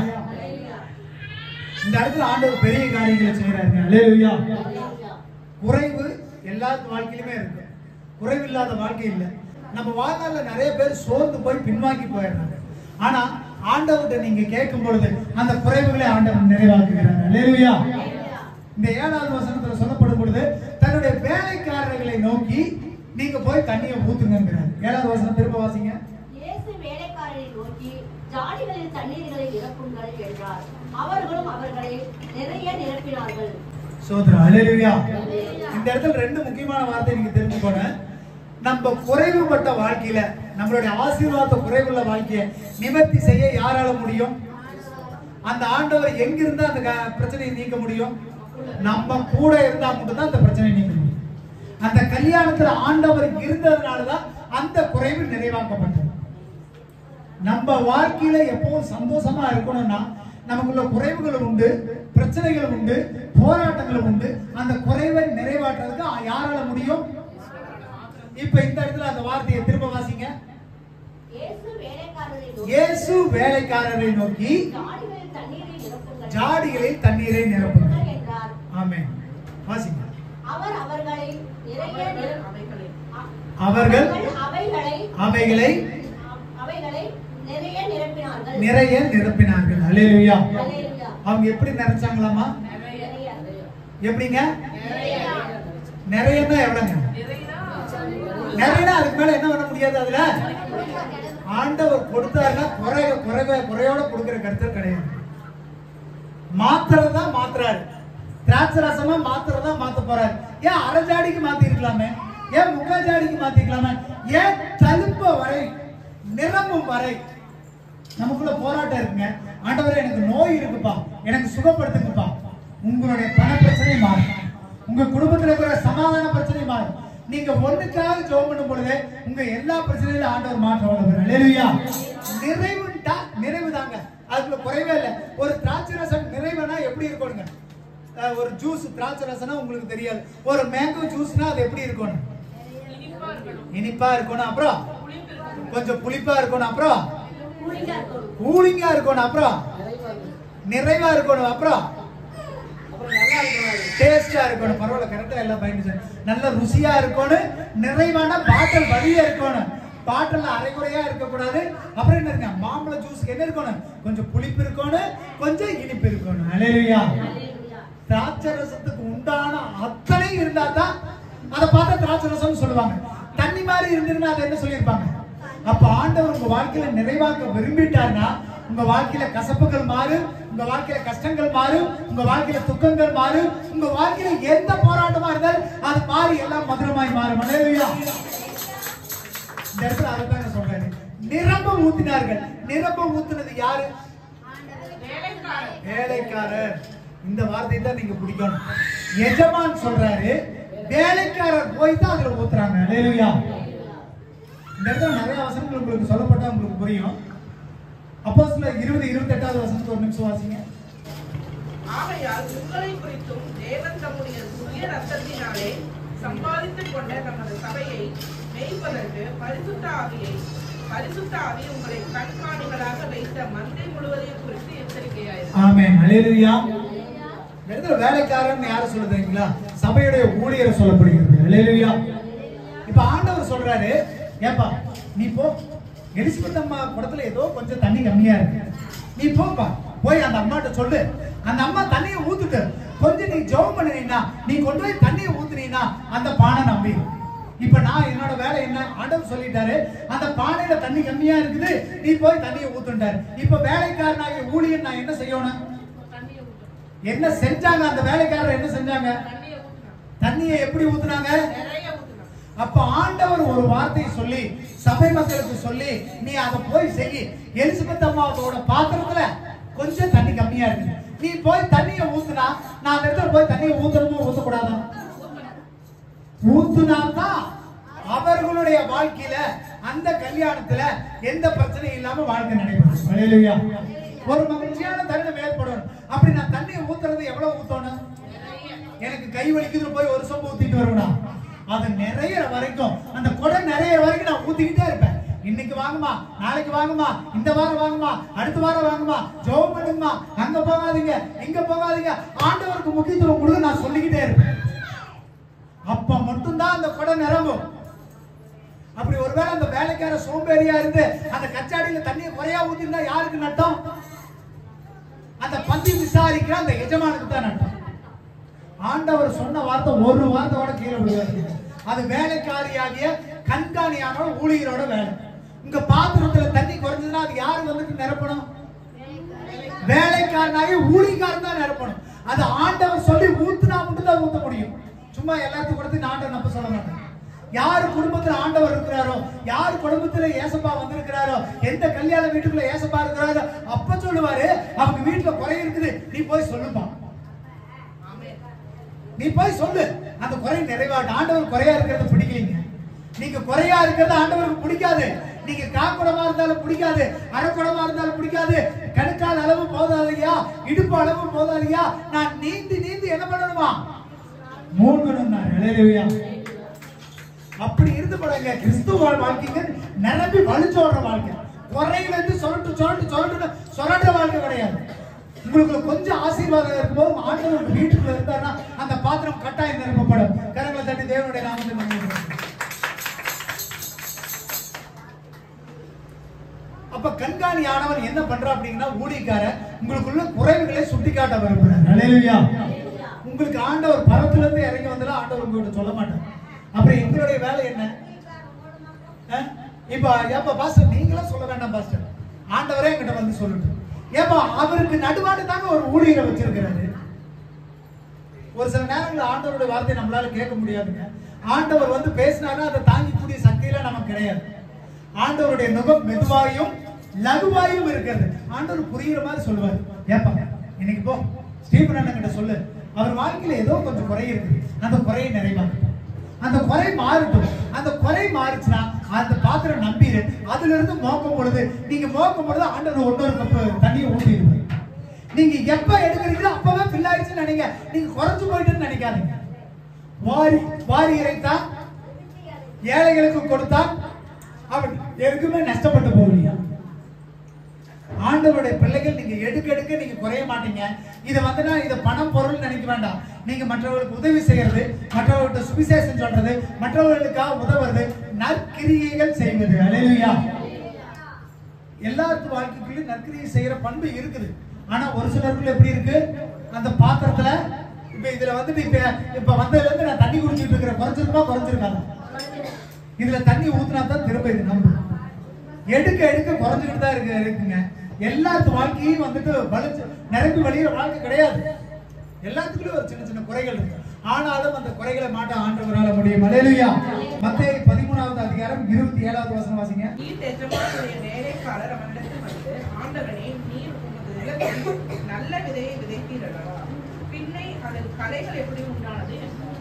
இந்த இடத்துல ஆண்டவர் பெரிய காரியங்களை செய்யறாருங்க. அல்லேலூயா. குறைவு எல்லா வாழ்க்கையிலுமே இருக்கு, குறைவில்லாத வாழ்க்கை இல்லை. நம்ம வாழ்நாள்ல நிறைய பேர் சோர்ந்து போய் பின்வாங்கி போயிடுறாங்க. ஆனா ஆண்டவர்கிட்ட நீங்க கேட்கும் பொழுது அந்த குறைவுகளை ஆண்டவர் நிறைவாக்குகிறார். அல்லேலூயா. இந்த 7வது வசனத்துல சொல்லப்படும் பொழுது தன்னுடைய வேலைக்காரர்களை நோக்கி நீங்க போய் தண்ணியை ஊத்துங்கிறார். 7வது வசனம் திரும்ப வாசிங்க. இயேசு வேலைக்காரரை நோக்கி ஜாடிகளில் தண்ணீர்களை நிரப்புங்கள் என்றார். அவர்களும் அவர்களை நிறைய நிரப்பினார்கள். சோதரா. அல்லேலூயா. இந்த இடத்துல ரெண்டு முக்கியமான வார்த்தை நீங்க தெரிஞ்சுக்கோங்க. நம்ம குறைவுபட்ட வாழ்க்கையில நம்மளுடைய ஆசீர்வாத குறைவுள்ள வாழ்க்கையை நிவர்த்தி செய்ய யாரால முடியும்? அந்த ஆண்டவர் எங்க இருந்தா அந்த பிரச்சனையை நீக்க முடியும்? நம்ம கூட இருந்தா மட்டும்தான் அந்த பிரச்சனையை நீக்க முடியும். அந்த கல்யாணத்துல ஆண்டவர் இருந்ததுனாலதான் அந்த குறைவு நிறைவாக்கப்பட்டது. நம்ம வாழ்க்கையில எப்பவும் சந்தோஷமா இருக்கணும்னா நமக்குள்ள குறைவுகள் உண்டு, பிரச்சனைகள் உண்டு, போராட்டங்கள் உண்டு. அந்த குறைவை நிறைவாற்றுறதுக்கு யாரால முடியும்? இப்ப இந்த இடத்துல அந்த வார்த்தையை திரும்ப வாசிங்க. இயேசு வேலைக்காரரை நோக்கி ஜாடிகளில் தண்ணீரை நிரப்புங்கள். ஆமென். வாசிங்க. அவர்கள் அவைகளை நிறைய நிரப்பினார்கள். அல்லேலூயா. அவங்க எப்படி நிறைச்சாங்களாமா? எப்படிங்க? நிறையன்னா எவ்வளவுங்க? நிறைய அதுக்கு மேல என்ன பண்ண முடியாது. அதுல ஆண்டவர் கொடுத்தாருன்னா குறையோட கொடுக்கிற கருத்து கிடையாது. மாத்திரதான் மாத்துறாரு. திராட்சை ரசமா மாத்திரதா மாத்த போறாரு. ஏன் அரை ஜாடிக்கு மாத்தி இருக்கலாமே? ஏன் முக்கால் ஜாடிக்கு மாத்திக்கலாமே? ஏன் தழுப்ப வரை நிரம்பும் வரை? நமக்குள்ள போராட்டம் இருக்குங்க. ஆண்டவரே எனக்கு நோய் இருக்குப்பா, எனக்கு சுகப்படுத்துங்கப்பா. உங்களுடைய பண பிரச்சனை மாறும், உங்க குடும்பத்துல இருக்கிற சமாதான பிரச்சனை மாறும். நீங்க ஒண்ணுக்காக ஜெபம் பண்ணும் பொழுது உங்க எல்லா பிரச்சனையிலும் ஆண்டவர் மாற்ற வல்லவர். அல்லேலூயா. நிறைவுண்டா நிறைவுதாங்க, அதுக்குள்ள குறைவே இல்லை. ஒரு திராட்சை ரசம் நிறைவுனா எப்படி இருக்கணுங்க? ஒரு ஜூஸ் திராட்சை ரசம்னா உங்களுக்கு தெரியாது. ஒரு மேங்கோ ஜூஸ்னா அது எப்படி இருக்கணும்? இனிப்பா இருக்கணும், அப்புறம் கொஞ்சம் புளிப்பா இருக்கணும், அப்புறம் கூலிங்கா இருக்கணும், அப்புறம் நிறைவா இருக்கணும், அப்புறம் டேஸ்டா இருக்கணும். பரவாயில்ல, கரெக்டா எல்லாம் பயன்படுத்த. நல்ல ருசியா இருக்கணும், நிறைவான பாட்டில் வழியா இருக்கணும். பாட்டில் அரைக்குறையா இருக்கக்கூடாது. அப்புறம் என்ன இருக்கு? மாம்பழ ஜூஸ்க்கு என்ன இருக்கணும்? கொஞ்சம் புளிப்பு இருக்கணும், கொஞ்சம் இனிப்பு இருக்கணும். அல்லேலூயா. திராட்சை ரசத்துக்கு உண்டான அத்தனை இருந்தா தான் அதை பார்த்தா திராட்சை ரசம் சொல்லுவாங்க. தண்ணி மாதிரி இருந்ததுன்னா அதை என்ன சொல்லியிருப்பாங்க? அப்ப ஆண்டவர் உங்க வாழ்க்கையில நிறைவாக்க விரும்பிட்டார்னா உங்க வாழ்க்கையில கசப்புகள் மாறும், உங்க வாழ்க்கையில கஷ்டங்கள் மாறும், உங்க வாழ்க்கையில துக்கங்கள் மாறும், உங்க வாழ்க்கையில எந்த போராட்டமா இருந்தாலும் அது மாறி எல்லாம் மதுரமாய் மாறும். அல்லேலூயா. இந்த இடத்துல அதைத்தான் சொல்றாரு. நிரம்ப ஊத்தினார்கள். நிரம்ப ஊத்துனது யாரு? வேலைக்காரர். இந்த வார்த்தை தான் நீங்க பிடிக்கணும். எஜமான் சொல்றாரு, வேலைக்காரர் போய் தான் அதுல ஊத்துறாங்க. அல்லேலூயா. இந்த இடத்துல நிறைய வசனங்கள் உங்களுக்கு சொல்லப்பட்டா உங்களுக்கு புரியும். அப்போஸ்தலர் 20:28 வசனத்தை ஒரு நிமிஷம் வாசிங்க. ஆகையால் உங்களை குறித்தும் தேவன் தம்முடைய சுய ரத்தத்தினாலே சம்பாதித்துக் கொண்ட நமது சபையை மேய்ப்பதற்கு பரிசுத்த ஆவி உங்களை கண்காணிகளாக வைத்த மந்தை முழுவதையும் குறித்து எச்சரிக்கையாயிரு. ஆமென். அல்லேலூயா. இந்த இடத்துல வேலைக்காரன் யாரை சொல்லுதுங்களா? சபையுடைய ஊழியரை சொல்லப்படுகிறது. அல்லேலூயா. இப்ப ஆண்டவர் சொல்றாரு, ஏப்பா நீ போ, எலிசபெத் அம்மா குடத்துல ஏதோ கொஞ்சம் தண்ணி கம்மியா இருக்கு, நீ போப்பா, போய் அந்த அம்மாட்ட சொல்லு, அந்த அம்மா தண்ணியை ஊத்துட்டு கொஞ்சம் நீ ஜெபம் பண்ணினா, நீ கொண்டு போய் தண்ணியை ஊத்துனீனா அந்த பானை நம்பி. இப்ப நான் என்னோட வேலை என்ன? ஆண்டவர் சொல்லிட்டாரு, அந்த பானையில தண்ணி கம்மியா இருக்குது, நீ போய் தண்ணியை ஊத்துட்டாரு. இப்ப வேலைக்காரனாகிய ஊழியன் நான் என்ன செய்யணும்? என்ன செஞ்சாங்க? அந்த வேலைக்காரர் என்ன செஞ்சாங்க? தண்ணியை எப்படி ஊத்துனாங்க? அப்ப ஆண்டவர் ஒரு வார்த்தையை சொல்லி சபை மக்களுக்கு சொல்லி, நீ அதை போய் செய். எலிசபெத் அம்மாவோட பாத்திரத்துல கொஞ்சம் தண்ணி கம்மியா இருக்கு, நீ போய் தண்ணியை ஊத்துனா, நான் அந்த இடத்துல போய் தண்ணியை ஊத்தணுமோ ஊத்தக்கூடாதா? ஊத்துனாதான் அவர்களுடைய வாழ்க்கையில அந்த கல்யாணத்துல எந்த பிரச்சனையும் இல்லாம வாழ்க்கை நடைபெறும். அல்லேலூயா. ஒரு மகிழ்ச்சியான தருணம் ஏற்படும். அப்படி நான் தண்ணியை ஊத்துறது எவ்வளவு ஊத்தணும்? எனக்கு கை வலிக்குது போய் ஒரு சொம்பு ஊத்திட்டு வருவா, அது நிறைய வரைக்கும், அந்த குடம் நிறைய வரைக்கும் நான் ஊத்திக்கிட்டே இருப்பேன். இன்னைக்கு வாங்குமா, நாளைக்கு வாங்குமா, இந்த வாரம் வாங்குமா, அடுத்த வாரம் வாங்குமா, ஜெபம் பண்ணுமா, அங்க போகாதீங்க, இங்க போகாதீங்க, ஆண்டவருக்கு முக்கியத்துவம் கொடுத்து நான் சொல்லிக்கிட்டே இருப்பேன். அப்ப மட்டும்தான் அந்த குடம் நிரம்பும். அப்படி ஒருவேளை அந்த வேலைக்கார சோம்பேறியா இருந்து அந்த கச்சாடியில தண்ணியை குறையா ஊத்திருந்தா யாருக்கு நட்டம்? அந்த பந்தி விசாரிக்கிற அந்த எஜமானுக்கு தான் நட்டம். ஆண்டவர் சொன்ன வார்த்தை ஒரு வார்த்தையோட கீழே விழுவாது. அது வேலைக்காரியாகிய கண்காணியான ஊழியரோட வேலை. உங்க பாத்திரத்துல தண்ணி குறைஞ்சதுன்னா அது யாரு வந்துட்டு நிரப்பணும்? வேலைக்காரனாகி ஊழியக்காரன் தான் நிரப்பணும். அது ஆண்டவர் சொல்லி ஊத்துனா மட்டும் தான் ஊத்த முடியும். சும்மா எல்லாத்தையும் கொடுத்து ஆண்டவர் நம்ப சொல்ல மாட்டேன். யாரு குடும்பத்துல ஆண்டவர் இருக்கிறாரோ, யாரு குடும்பத்துல ஏசப்பா வந்திருக்கிறாரோ, எந்த கல்யாண வீட்டுக்குள்ள ஏசப்பா இருக்கிறாரோ, அப்ப சொல்லுவாரு அவங்க வீட்டுல குறை இருக்குது, நீ போய் சொல்லுப்பா, நீ போய் சொல்லு, அந்த குறை நிறைவாட்டு. ஆண்டவர் குறையா இருக்கிறது பிடிக்கீங்க, நீங்க குறையா இருக்கிறது ஆண்டவருக்கு பிடிக்காது. நீங்க காக்குடமா இருந்தாலும் பிடிக்காது, அரைக்குடமா இருந்தாலும் பிடிக்காது. கணுக்கால் அளவு போதாதையா, இடுப்பு அளவு போதாதையா, நான் நீந்தி நீந்தி என்ன பண்ணணுமா, மூழ்கணும். ஹல்லேலூயா. அப்படி இருந்து படங்க கிறிஸ்துவ வாழ்க்கைக்கு நிரம்பி வலிச்சோடுற வாழ்க்கை. குறையில இருந்து சொல்ற வாழ்க்கை கிடையாது. உங்களுக்கு கொஞ்சம் ஆசீர்வாதம் இருக்கும்போது ஆண்டவர் வீட்டுக்குள்ள இருந்தாருன்னா அந்த பாத்திரம் கட்டாயம் நிரப்பப்படும். கரங்களை தட்டி தேவனுடைய நாமத்தை. அப்ப கண்காணியானவர் என்ன பண்றா அப்படின்னா, ஊழியக்கார உங்களுக்குள்ள குறைவுகளை சுட்டிக்காட்ட விரும்புறார். ஹல்லேலூயா. உங்களுக்கு ஆண்டவர் பரத்துல இருந்து இறங்கி வந்தா ஆண்டவர் உங்ககிட்ட சொல்ல மாட்டார். அப்புறம் எங்களுடைய வேலை என்ன? இப்ப பாஸ்டர் நீங்களும் சொல்ல வேண்டாம் பாஸ்டர், ஆண்டவரே என்கிட்ட வந்து சொல்லிட்டு. ஏப்பா அவருக்கு நடுவாடு தாங்க ஒரு ஊழியரை வச்சிருக்கிறாரு. ஒரு சில நேரங்களில் ஆண்டவருடைய வார்த்தை நம்மளால கேட்க முடியாதுங்க. ஆண்டவர் வந்து பேசினாருன்னா அதை தாங்கிக்கூடிய சக்தியில நமக்கு கிடையாது. ஆண்டவருடைய நுகம் மெதுவாயும் லகுவாயும் இருக்கிறது. ஆண்டவர் புரியுற மாதிரி சொல்லுவார். ஏப்பா இன்னைக்கு போ ஸ்டீபன் அண்ணன் கிட்ட சொல்லு, அவர் வாழ்க்கையில ஏதோ கொஞ்சம் குறை இருக்கு, அந்த குறையை நிறைவாங்க, அந்த குறை மாறட்டும். அந்த குறை மாறிச்சுன்னா அந்த பாத்திரம் நம்பிடு. அதுல இருந்து மோக்கும் பொழுது, நீங்க மோக்கும் பொழுது ஆண்டவர் ஒன்னொரு கப்பு தண்ணியை ஊற்றிடுவார். நீங்க எப்ப எடுக்கிறீங்களோ அப்பவே ஃபில் ஆயிடுச்சுன்னு நினைங்க. நீங்க குறைஞ்சு போயிட்டுன்னு நினைக்காதீங்க. வாரி வாரி இறைத்தா ஏழைகளுக்கு கொடுத்தா அப்படி எதுக்குமே நஷ்டப்பட்டு போவீங்க. ஆண்டவருடைய பிள்ளைகள் நீங்க எடுக்க நீங்க குறைய மாட்டீங்க. இதை வந்துனா இதை பணம் பொருள் நினைக்க வேண்டாம். நீங்க மற்றவர்களுக்கு உதவி செய்யறது, மற்றவர்கிட்ட சுவிசேஷம் சொல்றது, மற்றவர்களுக்காக உதவுறது, நற்கிரியைகள் செய்வது. ஹல்லேலூயா. எல்லாத்து வாழ்க்கைக்குள்ளயும் நற்கிரியை செய்யற பண்பு இருக்குது. ஆனா ஒரு சிலருக்குள்ள எப்படி இருக்கு, அந்த பாத்திரத்துல இப்ப இதுல வந்துட்டு இப்ப வந்ததுல இருந்து நான் தண்ணி குடிச்சிட்டு இருக்கிறேன், குறைஞ்சிருக்காங்க. இதுல தண்ணி ஊத்துனா தான் திரும்ப இது நம்பு. எடுக்க குறைஞ்சுக்கிட்டு தான் இருக்குங்க. எல்லாத்து வாழ்க்கையும் வந்துட்டு நிரம்பி வழிகிற வாழ்க்கை கிடையாது. எல்லாத்துக்குள்ளயும் ஒரு சின்ன சின்ன குறைகள் இருக்கு. ஆனாலும் அந்த குறைகளை மாட்ட ஆண்டவரால முடியும். ஹல்லேலூயா. மத்தேயு 13வது அதிகாரம் 27வது வசனம் வாசிங்க. எஜமானுடைய வேலைக்காரர் அவனிடத்தில் வந்து, ஆண்டவனே, நீர் உமது நிலத்தில் நல்ல விதையை விதைத்தீரல்லவா, பின்னை அதன் களைகள் எப்படி உண்டானது என்றார்.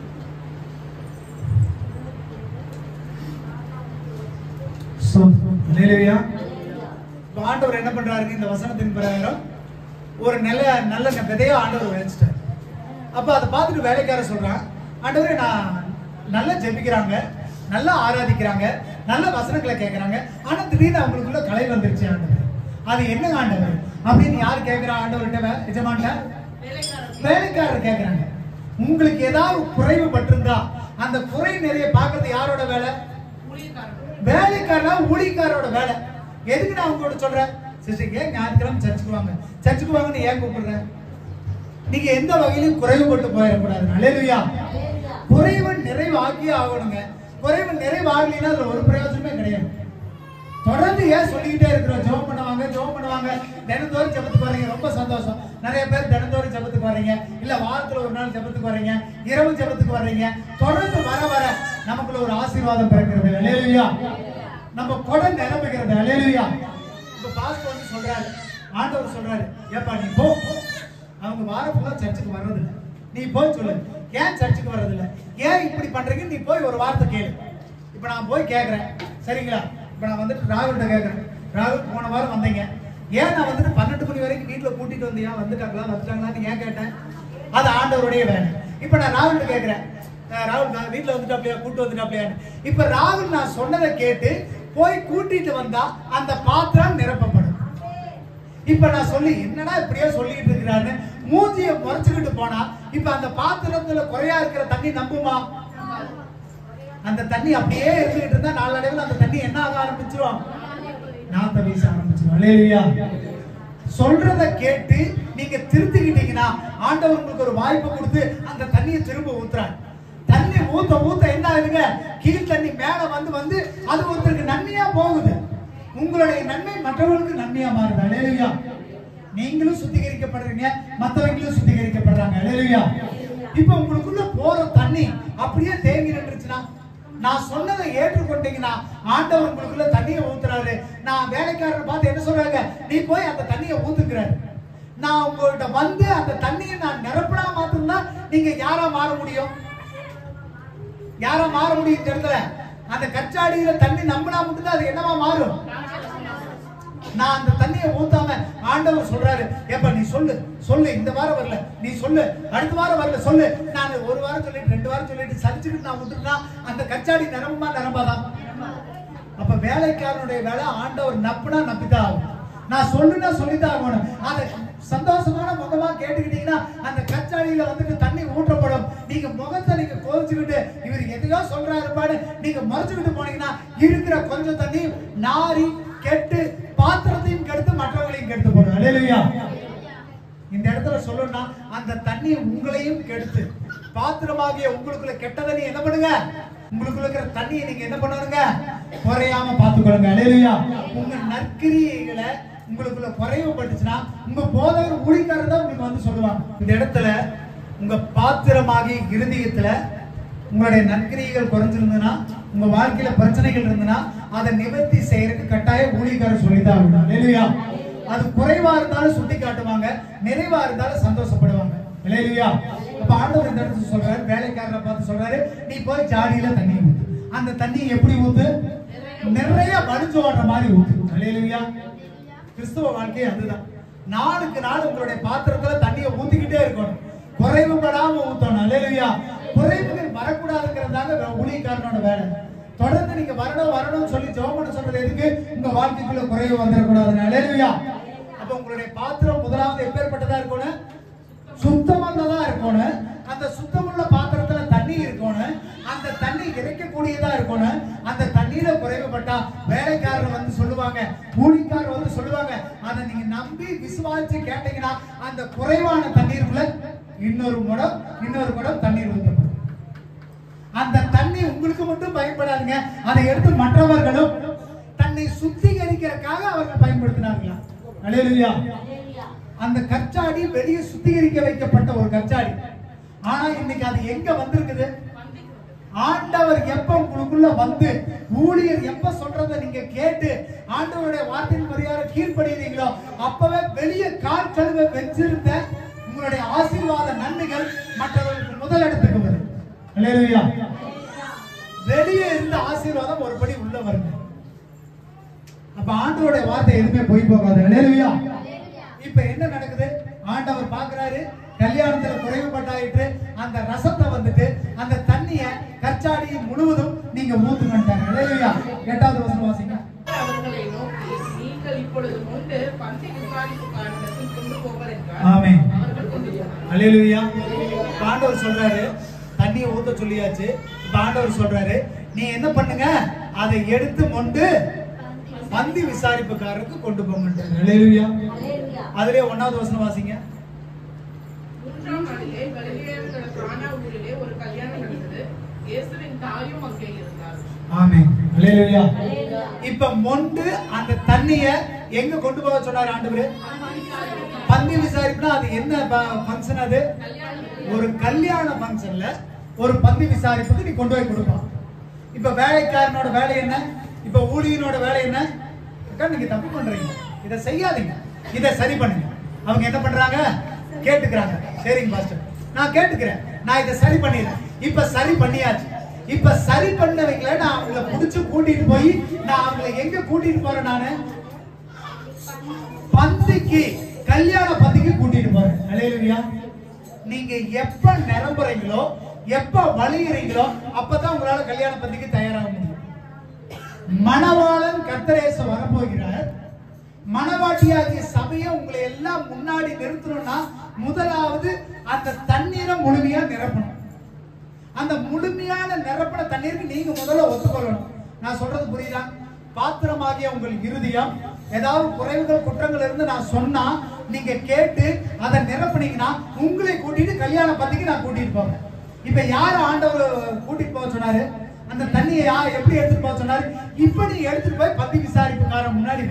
ஹல்லேலூயா. ஆண்டவர் என்ன பண்றாரு, இந்த வசனத்தின் பிரகாரம் ஒரு நல்ல விதையை ஆண்டவர் விதைச்சிட்டார். அப்ப அதை பார்த்துட்டு வேலைக்காரர் சொல்றான், ஆண்டவரே நான் நல்லா ஜெபிக்கிறாங்க, நல்லா ஆராதிக்கிறாங்க, நல்ல வசனங்களை கேட்கறாங்க, ஆனா திடீர்னு அவங்களுக்குள்ள களை வந்துருச்சு ஆண்டவர், அது என்ன ஆண்டவர் அப்படின்னு யாரு கேட்கிறா? ஆண்டவர்கிட்ட எஜமான்ட்ட வேலைக்காரர் கேட்கறாங்க. உங்களுக்கு ஏதாவது குறைவு பட்டிருந்தா அந்த குறை நிறைய பார்க்கறது யாரோட வேலை? வேலைக்காரனா ஊழியக்காரோட வேலை. எதுக்கு நான் உங்களோட சொல்றேன், சிஸ்டர் ஏன் ஞாயிற்றுக்கிழமை சர்ச்சுக்கு வாங்கன்னு ஏன் கூப்பிடுறேன்? நீங்க எந்த வகையிலும் குறைவுபட்டு போயிடக்கூடாது. ஹல்லேலூயா. குறைவு நிறைவு ஆக்கியே ஆகணுங்க. குறைவு நிறைவு ஆகலைன்னா அதுல ஒரு பிரயோஜனமே கிடையாது. தொடர்ந்து ஏன் சொல்லிக்கிட்டே இருக்கிறோம், ஜெபம் பண்ணுவாங்க, தினந்தோறும் ஜெபத்துக்கு வர்றீங்க, ரொம்ப சந்தோஷம். நிறைய பேர் தினந்தோறும் ஜெபத்துக்கு வர்றீங்க, இல்ல வாரத்துல ஒரு நாள் ஜெபத்துக்கு வர்றீங்க, இரவு ஜெபத்துக்கு வர்றீங்க. தொடர்ந்து வர நமக்குள்ள ஒரு ஆசீர்வாதம் பிறக்கிறது. ஹல்லேலூயா. நம்ம கொடை நிரம்புகிறது. ஹல்லேலூயா. இப்ப பாஸ்டர் வந்து சொல்றாரு, ஆண்டவர் சொல்றாரு, ஏப்பா நீ போ, அவங்க வாரம் ஃபுல்லா சர்ச்சுக்கு வர்றதில்லை, நீ போய் சொல்லு ஏன் சர்ச்சுக்கு வர்றதில்லை, ஏன் இப்படி பண்றீங்க, நீ போய் ஒரு வார்த்தை கேளு. இப்ப நான் போய் கேட்கறேன், சரிங்களா? இப்ப நான் வந்துட்டு ராகுல்கிட்ட கேட்கறேன், ராகுல் போன வாரம் வந்தீங்க, ஏன் நான் வந்துட்டு 12 மணி வரைக்கும் வீட்டுல கூட்டிட்டு வந்தியா, வந்துட்டாங்களான்னு ஏன் கேட்டேன்? அது ஆண்டவருடைய வேலை. இப்ப நான் ராகுல்கிட்ட கேட்கிறேன், ராகுல் வீட்டுல வந்துட்டாப்லையா, கூட்டு வந்துட்டாப்லையான்னு. இப்ப ராகுல் நான் சொன்னதை கேட்டு போய் கூட்டிட்டு வந்தா அந்த பாத்திரம் நிரப்பப்படும். இப்ப நான் சொல்லி என்னடா இப்படியே சொல்லிட்டு இருக்கிறான்னு மூஞ்சிய முறைச்சுக்கிட்டு போனா இப்ப அந்த பாத்திரத்துல குறையா இருக்கிற தண்ணி நம்புமா? அந்த தண்ணி அப்படியே இருந்துகிட்டு இருந்தா நாளடைவில் அந்த தண்ணி என்ன ஆக ஆரம்பிச்சிரும், நாத்த வீச ஆரம்பிச்சிரும். ஹல்லேலூயா. சொல்றத கேட்டு நீங்க திருத்திக்கிட்டீங்கன்னா ஆண்டவர் உங்களுக்கு ஒரு வாய்ப்பு கொடுத்து அந்த தண்ணியை திரும்ப ஊத்துறாங்க. தண்ணி ஊத்த என்ன ஆகுதுங்க, கீழ் தண்ணி மேல வந்து அது ஒருத்தருக்கு நன்மையா போகுது. உங்களுடைய நன்மை மற்றவர்களுக்கு நன்மையா மாறுது. ஹல்லேலூயா. நீங்களும் சுத்திகரிக்கப்படுறீங்க, மற்றவங்களும் சுத்திகரிக்கப்படுறாங்க. ஹல்லேலூயா. இப்ப உங்களுக்குள்ள போற தண்ணி அப்படியே தேங்கி நின்றுச்சுன்னா நான் சொன்னதை ஏற்றுக்கொண்டீங்கன்னா ஆண்டவர் உங்களுக்குள்ள தண்ணியை ஊத்துறாரு. நான் வேலைக்காரரை பார்த்து என்ன சொல்றாங்க, நீ போய் அந்த தண்ணியை ஊத்துக்கிறாரு. நான் உங்கள்கிட்ட வந்து அந்த தண்ணியை நான் நிரப்பனா மாத்திரம் நீங்க யாரா மாற முடியும்? யாரா மாற முடியும்? இந்த இடத்துல அந்த கச்சாடியில தண்ணி நம்பினா மட்டும்தான் அது என்னவா மாறும்? நான் அந்த தண்ணியை ஊத்தாம ஆண்டவர் சொல்றாரு, ஏப்பா நீ சொல்லு சொல்லு, இந்த வாரம் வரல நீ சொல்லு, அடுத்த வாரம் வரல சொல்லு. நான் ஒரு வாரம் சொல்லிட்டு 2 வாரம் சொல்லிட்டு சலிச்சுட்டு நான் விட்டுட்டா அந்த கச்சாடி நிரம்புமா நிரம்பாதான்? அப்ப வேலைக்காரனுடைய வேலை ஆண்டவர் நப்புனா நப்பிதான் ஆகும். நான் சொல்லுனா சொல்லிதான் ஆகணும். அதை சந்தோஷமான முகமா கேட்டுக்கிட்டீங்கன்னா அந்த கச்சாடியில வந்துட்டு தண்ணி ஊற்றப்படும். நீங்க முகத்தை நீங்க கோவிச்சுக்கிட்டு இவர் எதையோ சொல்றாரு பாடு நீங்க மறைச்சுக்கிட்டு போனீங்கன்னா இருக்கிற கொஞ்சம் தண்ணி நாரி கெட்டு பாத்திரத்தையும் கெடுத்து மற்றவங்களையும் கெடுத்து போடும். அல்லேலூயா. இந்த இடத்துல சொல்லணும்னா அந்த தண்ணி உங்களையும் கெடுத்து பாத்திரமாகிய உங்களுக்குள்ள கெட்ட தண்ணி என்ன பண்ணுங்க, உங்களுக்குள்ள இருக்கிற தண்ணியை நீங்க என்ன பண்ணணுங்க, குறையாம பார்த்துக்கொள்ளுங்க. அல்லேலூயா. உங்க நற்கிரியைகளை உங்களுக்குள்ள குறைவுபட்டுச்சுன்னா உங்க போதகர் ஊழியக்காரர் தான் உங்களுக்கு வந்து சொல்லுவாங்க. இந்த இடத்துல உங்க பாத்திரமாகிய இருதயத்துல உங்களுடைய நற்கிரியைகள் குறைஞ்சிருந்ததுன்னா, உங்க வாழ்க்கையில பிரச்சனைகள் இருந்ததுன்னா அதை நிவர்த்தி செய்யறதுக்கு கட்டாயம் ஊழியக்காரர் சொல்லிதான் ஆகணும். அல்லேலூயா. அது குறைவா இருந்தாலும் சுட்டி காட்டுவாங்க, நிறைவா இருந்தாலும் சந்தோஷப்படுவாங்க. அல்லேலூயா. அப்ப ஆண்டவர் இந்த இடத்துல சொல்றாரு, வேலைக்காரரை பார்த்து சொல்றாரு, நீ போய் ஜாடியில தண்ணி ஊத்து. அந்த தண்ணி எப்படி ஊத்து? நிறைய வடிஞ்சு ஓடுற மாதிரி ஊத்து. அல்லேலூயா. கிறிஸ்துவ வாழ்க்கை அதுதான். நாளுக்கு நாள் உங்களுடைய பாத்திரத்துல தண்ணியை ஊத்திக்கிட்டே இருக்கணும், குறைவுபடாம ஊத்தணும். அல்லேலூயா. குறைவுகள் வரக்கூடாதுங்கிறதாங்க ஊழியக்காரனோட வேலை. தொடர்ந்து நீங்க வரணும் வரணும்னு சொல்லி ஜெபம் பண்ண சொல்றது எதுக்கு? உங்க வாழ்க்கைக்குள்ள குறைவு வந்துடக்கூடாது. அல்லேலூயா. அப்ப உங்களுடைய பாத்திரம் முதலாவது எப்பேற்பட்டதா இருக்கணும்? சுத்தமானதா இருக்கணும். அந்த சுத்தமுள்ள பாத்திரத்துல தண்ணி இருக்கணும். அந்த தண்ணி இறைக்கக்கூடியதா இருக்கணும். அந்த தண்ணீர குறைவுபட்டா வேலைக்காரர் வந்து சொல்லுவாங்க, ஊழியக்காரர் வந்து சொல்லுவாங்க, அதை நீங்க நம்பி விசுவாசிச்சு கேட்டீங்கன்னா அந்த குறைவான தண்ணீருக்குள்ள இன்னொரு குடம் தண்ணீர் ஊற்றப்படும். அந்த தண்ணி உங்களுக்கு மட்டும் பயன்படாதுங்க, அதை எடுத்து மற்றவர்களும் தன்னை சுத்திகரிக்கிறதுக்காக அவர்கள் பயன்படுத்தினார்களா? அல்லேலூயா. அந்த கச்சாடி வெளியே சுத்திகரிக்க வைக்கப்பட்ட ஒரு கச்சாடி. ஆனா இன்னைக்கு அது எங்க வந்திருக்குது? ஆண்டவர் எப்ப உங்களுக்குள்ள வந்து ஊழியர் எப்ப சொல்றதை நீங்க கேட்டு ஆண்டவருடைய வார்த்தையின் மரியாதை கீழ்ப்படுகிறீங்களோ அப்பவே வெளியே கால் கழுவ வச்சிருந்த உங்களுடைய ஆசீர்வாத நன்மைகள் மற்றவர்களுக்கு முதலிடத்துக்கு வரும். அல்லேலூயா. வெளியே இருந்த ஆசீர்வாதம் ஒருபடி உள்ள வருங்க. அப்ப ஆண்டவருடைய வார்த்தை எதுவுமே போய் போகாது. அல்லேலூயா. இப்ப என்ன நடக்குது? ஆண்டவர் பாக்குறாரு, கல்யாணத்துல குறைவுபட்டாயிட்டு அந்த ரசத்தை வந்துட்டு அந்த தண்ணிய கச்சாடி முழுவதும் நீங்க ஊத்துங்கன்றாங்க. அல்லேலூயா. 8வது வசனம் வாசிங்க. அவர்களை நோக்கி, நீங்கள் இப்பொழுது கொண்டு பந்தி விசாரிப்புக்காரனிடத்தில் கொண்டு போங்கள் என்றார். ஆமென். அவர்கள் கொண்டு போனார்கள். அல்லேலூயா. ஆண்டவர் சொல்றாரு, தண்ணியை ஊத்த சொல்லியாச்சு. இப்ப ஆண்டவர் சொல்றாரு, நீ என்ன பண்ணுங்க, அதை எடுத்து கொண்டு பந்தி விசாரிப்புக்காரருக்கு கொண்டு போங்க. அல்லேலூயா. அதுலயே 1வது வசனம் வாசிங்க. 3ஆம் நாளிலே கலிலேயருங்கிற கானா ஊரிலே ஒரு கல்யாணம் நடந்தது. இயேசுவின் தாயும் அங்கே இருந்தார். ஆமென். அல்லேலூயா. இப்ப மொண்டு அந்த தண்ணிய எங்க கொண்டு போக சொன்னார் ஆண்டவர்? பந்தி விசாரிப்புனா அது என்ன ஃபங்க்ஷன்? அது ஒரு கல்யாண ஃபங்க்ஷன்ல ஒரு பந்தி விசாரிப்புக்கு நீ கொண்டு போய் கொடுப்பான். இப்ப வேலைக்காரனோட வேலை என்ன? இப்ப ஊழியனோட வேலை என்ன? நீங்க தப்பு பண்றீங்க, இதை செய்யாதீங்க, இதை சரி பண்ணுங்க. அவங்க என்ன பண்றாங்க? கேட்டுக்கிறாங்க. சரிங்க பாஸ்டர், நான் கேட்டுக்கிறேன், நான் இதை சரி பண்ணிடுறேன். இப்ப சரி பண்ணியாச்சு. இப்ப சரி பண்ணவங்கள நான் அவங்கள புடிச்சு கூட்டிட்டு போய் நான் அவங்கள எங்க கூட்டிட்டு போறேன்? நானு பந்திக்கு, கல்யாண பந்திக்கு கூட்டிட்டு போறேன். அல்லேலூயா. நீங்க எப்ப நிரம்புறீங்களோ, எப்ப வலியுறீங்களோ அப்பதான் உங்களால கல்யாண பந்திக்கு தயாராக முடியும். மணவாளன் கர்த்தர் இயேசு வரப்போகிறார். மணவாட்டியாகிய சபையை உங்களை எல்லாம் முன்னாடி நிறுத்தணும்னா முதலாவது அந்த தண்ணீரை முழுமையா நிரப்பணும். அந்த முழுமையான நிரப்பின தண்ணீருக்கு நீங்க முதல்ல ஒத்துக்கொள்ளணும். நான் சொல்றது புரியுதா? பாத்திரமாகிய உங்கள் இருதயம் ஏதாவது குறைவுகள் குற்றங்கள் இருந்து நான் சொன்னா நீங்க கேட்டு அதை நிரப்பினீங்கன்னா உங்களை கூட்டிட்டு கல்யாண பந்திக்கு நான் கூட்டிட்டு போவேன். இப்ப யார் ஆண்டவர் கூட்டிட்டு போக சொன்னாரு? அந்த தண்ணியை எப்படி எடுத்துட்டு போக சொன்னாரு? இப்ப நீ எடுத்துட்டு போய் பந்தி விசாரிப்புக்காரன் முன்னாடி.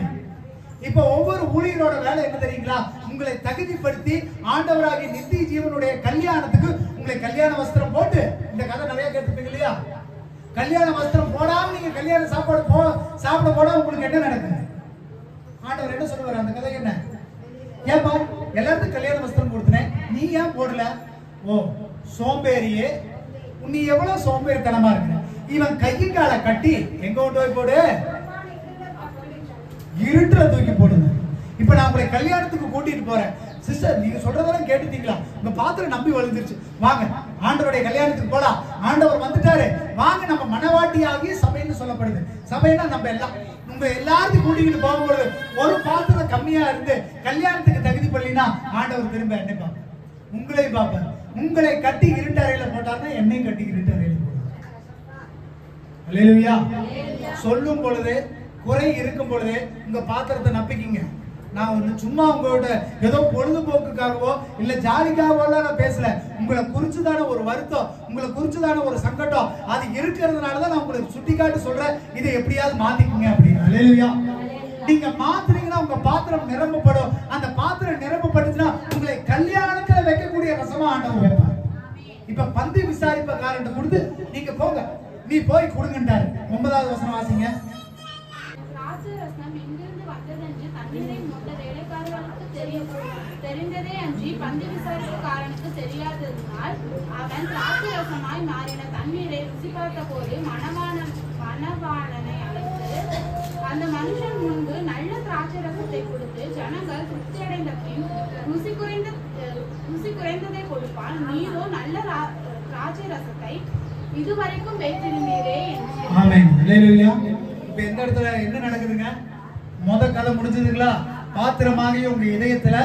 இப்ப ஒவ்வொரு ஊழியரோட வேலை என்ன தெரியுங்களா? உங்களை தகுதிப்படுத்தி ஆண்டவராகிய நித்திய ஜீவனுடைய கல்யாணத்துக்கு உங்களை கல்யாண வஸ்திரம் போட்டு, இந்த கதை நிறைய கேட்டுப்பீங்க இல்லையா? கல்யாண வஸ்திரம் போடாம நீங்க கல்யாண சாப்பாடு சாப்பிட போனா உங்களுக்கு என்ன நடக்குது? ஆண்டவர் என்ன சொல்லுவார்? அந்த கதை என்ன? ஏன்பா எல்லாருக்கும் கல்யாண வஸ்திரம் கொடுத்தனேன், நீ ஏன் போடல? ஓ சோம்பேறியே, நீ எவ்வளவு சோம்பேறித்தனமா இருக்கு. இவன் கையை காலை கட்டி எங்க கொண்டு போய் போடு, இருட்டுல தூக்கி போடுங்க. இப்ப நான் உங்களை கல்யாணத்துக்கு கூட்டிட்டு போறேன். சிஸ்டர் நீங்க சொல்றதெல்லாம் கேட்டுட்டீங்களா? உங்க பாத்திரம் நம்பி வளர்ந்துருச்சு, வாங்க ஆண்டவருடைய கல்யாணத்துக்கு போலாம், ஆண்டவர் வந்துட்டாரு, வாங்க நம்ம மனவாட்டியாகி சபைன்னு சொல்லப்படுது. சபைன்னா நம்ம எல்லாம் உங்க எல்லாத்தையும் கூட்டிகிட்டு போகும்போது ஒரு பாத்திரம் கம்மியா இருந்து கல்யாணத்துக்கு தகுதி பண்ணலினா ஆண்டவர் திரும்ப என்ன பார்ப்பார்? உங்களையும் பார்ப்பார். உங்களை கட்டி இருட்டறையில போட்டார்னா என்னையும் கட்டி இருட்டறையில போடுவார். அல்லேலூயா. சொல்லும் பொழுது குறை இருக்கும் பொழுது உங்க பாத்திரத்தை நப்பிக்கிங்க. நான் ஒண்ணு சும்மா உங்களோட ஏதோ பொழுதுபோக்குக்காகவோ இல்ல ஜாலிக்காகவோ நான் பேசல. உங்களை குறிச்சுதான ஒரு வருத்தம், உங்களை குறிச்சுதான ஒரு சங்கடம் அது இருக்கிறதுனாலதான் நான் உங்களுக்கு சுட்டி காட்டி சொல்றேன், இதை எப்படியாவது மாத்திக்குங்க அப்படின்னு. அல்லேலூயா. நீங்க மாத்துறீங்கன்னா உங்க பாத்திரம் நிரம்பப்படும். அந்த பாத்திரம் நிரம்பப்பட்டுச்சுன்னா உங்களை கல்யாணத்துல வைக்கக்கூடிய ரசமா ஆண்டவர் வைப்பார். இப்ப பந்தி விசாரிப்பக்காரன் கொடுத்து நீங்க போங்க, நீ போய் கொடுங்கன்றாரு. 9வது வசனம் வாசிங்க. தெரிந்ததே அன்றி பந்தி விசாரிப்புக்காரனுக்கு தெரியாததினால் அவன் திராட்சரசமாய் மாறின தண்ணீரை ருசி பார்த்த போது மணவாளனை அழைத்து அந்த மனுஷன் முன்பு நல்ல திராட்சரசத்தை கொடுத்து ஜனங்கள் திருப்தி அடைந்த பின் ருசி குறைந்ததை கொடுப்பான், நீரோ நல்ல திராட்சரசத்தை இதுவரைக்கும் வைத்திருந்தீரே என்று. ஆமென். அல்லேலூயா. இப்ப இந்த இடத்துல என்ன நடக்குதுங்க? முத கதை முடிஞ்சதுங்களா? பாத்திரமாக உங்க இதயத்துல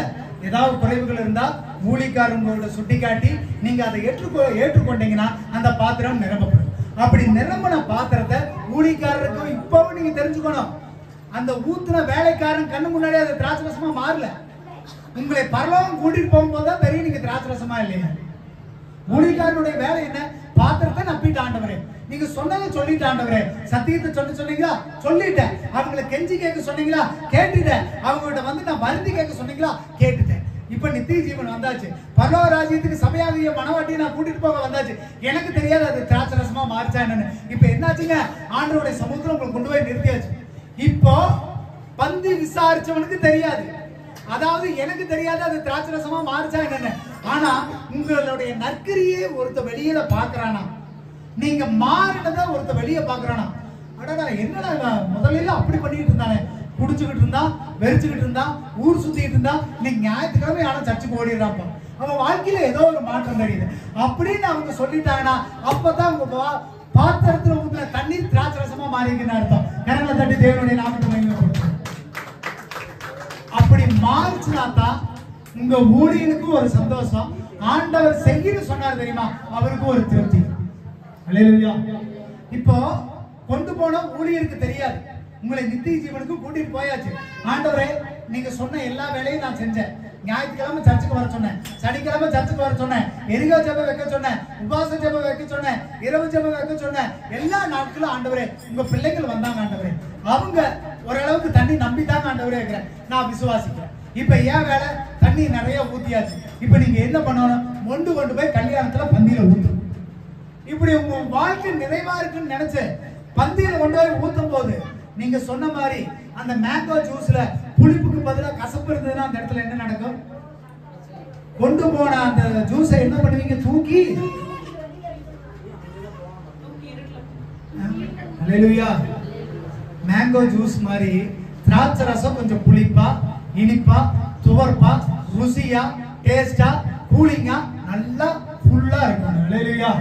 ஏதாவது குறைவுகள் இருந்தா ஊழிக்காரங்களோட சுட்டி காட்டி நீங்க அதை ஏற்றுக்கொண்டீங்கன்னா அந்த பாத்திரம் நிரம்பப்படும். அப்படி நிரம்பின பாத்திரத்தை ஊழிக்காரருக்கும் இப்பவும் நீங்க தெரிஞ்சுக்கணும். அந்த ஊத்துன வேலைக்காரன் கண்ணு முன்னாடி அது திராட்சரசமா மாறல. உங்களை பரலோகம் கூட்டிட்டு போகும்போது தான் தெரியும் நீங்க திராட்சரசமா இல்லையா. ஊழிக்காரனுடைய வேலை என்ன? பாத்திரத்தை நப்பிட்டு ஆண்டவரே, நீங்க சொன்னதை சொல்லிட்டு ஆண்டவரே, சத்தியத்தை சொன்னீங்களா? சொல்லிட்டேன். அவங்களை கெஞ்சி கேட்க சொன்னீங்களா? கேட்டுட்டேன். அவங்கள்ட்ட வந்து நான் வருந்தி கேட்க சொன்னீங்களா? கேட்டுட்டேன். இப்ப நித்திய ஜீவன் வந்தாச்சு, பரலோக ராஜ்யத்துக்கு சபையாகிய மனவாட்டியை நான் கூட்டிட்டு போக வந்தாச்சு. எனக்கு தெரியாது அது திராட்சரசமா மாறிச்சா என்னன்னு. இப்ப என்னாச்சுங்க? ஆண்டவருடைய சமுத்திரம் உங்களை கொண்டு போய் நிறுத்தியாச்சு. இப்போ பந்தி விசாரிச்சவனுக்கு தெரியாது, அதாவது எனக்கு தெரியாது அது திராட்சரசமா மாறிச்சா என்னன்னு. ஆனா உங்களுடைய நற்கிரியே ஒருத்த வெளியில பாக்குறானா, நீங்க மாறினதா ஒருத்த வெளியே பாக்குறானா, அடடா என்னடா முதல்ல அப்படி பண்ணிட்டு இருந்தானே, குடிச்சுக்கிட்டு இருந்தா, வெறிச்சுக்கிட்டு இருந்தா, ஊர் சுத்திட்டு இருந்தா, நீங்க ஞாயிற்றுக்கிழமை ஆனா சர்ச்சுக்கு ஓடிடுறாப்பா, அவன் வாழ்க்கையில ஏதோ ஒரு மாற்றம் தெரியுது அப்படின்னு அவங்க சொல்லிட்டாங்கன்னா அப்பதான் உங்க பாத்திரத்துல ஊத்துன தண்ணீர் திராட்சரசமா மாறிக்குன்னு அர்த்தம். கரங்களை தட்டி தேவனுடைய நாமத்தை மகிமைப்படுத்துங்க. அப்படி மாறிச்சுனா தான் உங்க ஊழியனுக்கு ஒரு சந்தோஷம், ஆண்டவர் செய்யன்னு சொன்னார் தெரியுமா, அவருக்கு ஒரு திருப்தி. அல்லேலூயா. இப்போ கொண்டு போன ஊழியருக்கு தெரியாது, உங்களை நித்திய ஜீவனுக்கு கூட்டிட்டு போயாச்சு. ஆண்டவரே நீங்க சொன்ன எல்லா வேலையும் நான் செஞ்சேன், ஞாயிற்றுக்கிழமை சர்ச்சுக்கு வர சொன்னேன், சனிக்கிழமை சர்ச்சுக்கு வர சொன்னேன், எரிகா ஜெபம் வைக்க சொன்னேன், உபவாச ஜெபம் வைக்க சொன்னேன், இரவு ஜெபம் வைக்க சொன்னேன், எல்லா நாட்களும் ஆண்டவரே உங்க பிள்ளைகள் வந்தாங்க ஆண்டவரே, அவங்க ஓரளவுக்கு தண்ணி நம்பித்தாங்க ஆண்டவரே இருக்கிறேன், நான் விசுவாசிக்கிறேன். இப்ப ஏன் வேலை? தண்ணி நிறைய ஊத்தியாச்சு. இப்ப நீங்க என்ன பண்ணணும்? கொண்டு போய் கல்யாணத்துல பந்தியில ஊத்து. இப்படி உங்க வாழ்க்கை நிறைவா இருக்குன்னு நினைச்சு பந்தியில கொண்டு போய் ஊத்தும் போது நீங்க சொன்ன மாதிரி அந்த மேங்கோ ஜூஸ்ல புளிப்புக்கு பதிலாக கசப்பு இருந்ததுன்னா அந்த இடத்துல என்ன நடக்கும்? கொண்டு போன அந்த ஜூஸை என்ன பண்ணுவீங்க? தூக்கி. அல்லேலூயா. மேங்கோ ஜூஸ் மாதிரி திராட்சை ரசம் கொஞ்சம் புளிப்பா, இனிப்பா, துவர்ப்பா, ருசியா, டேஸ்டா, கூலிங்கா, நல்லா ஃபுல்லா இருக்கும். அல்லேலூயா.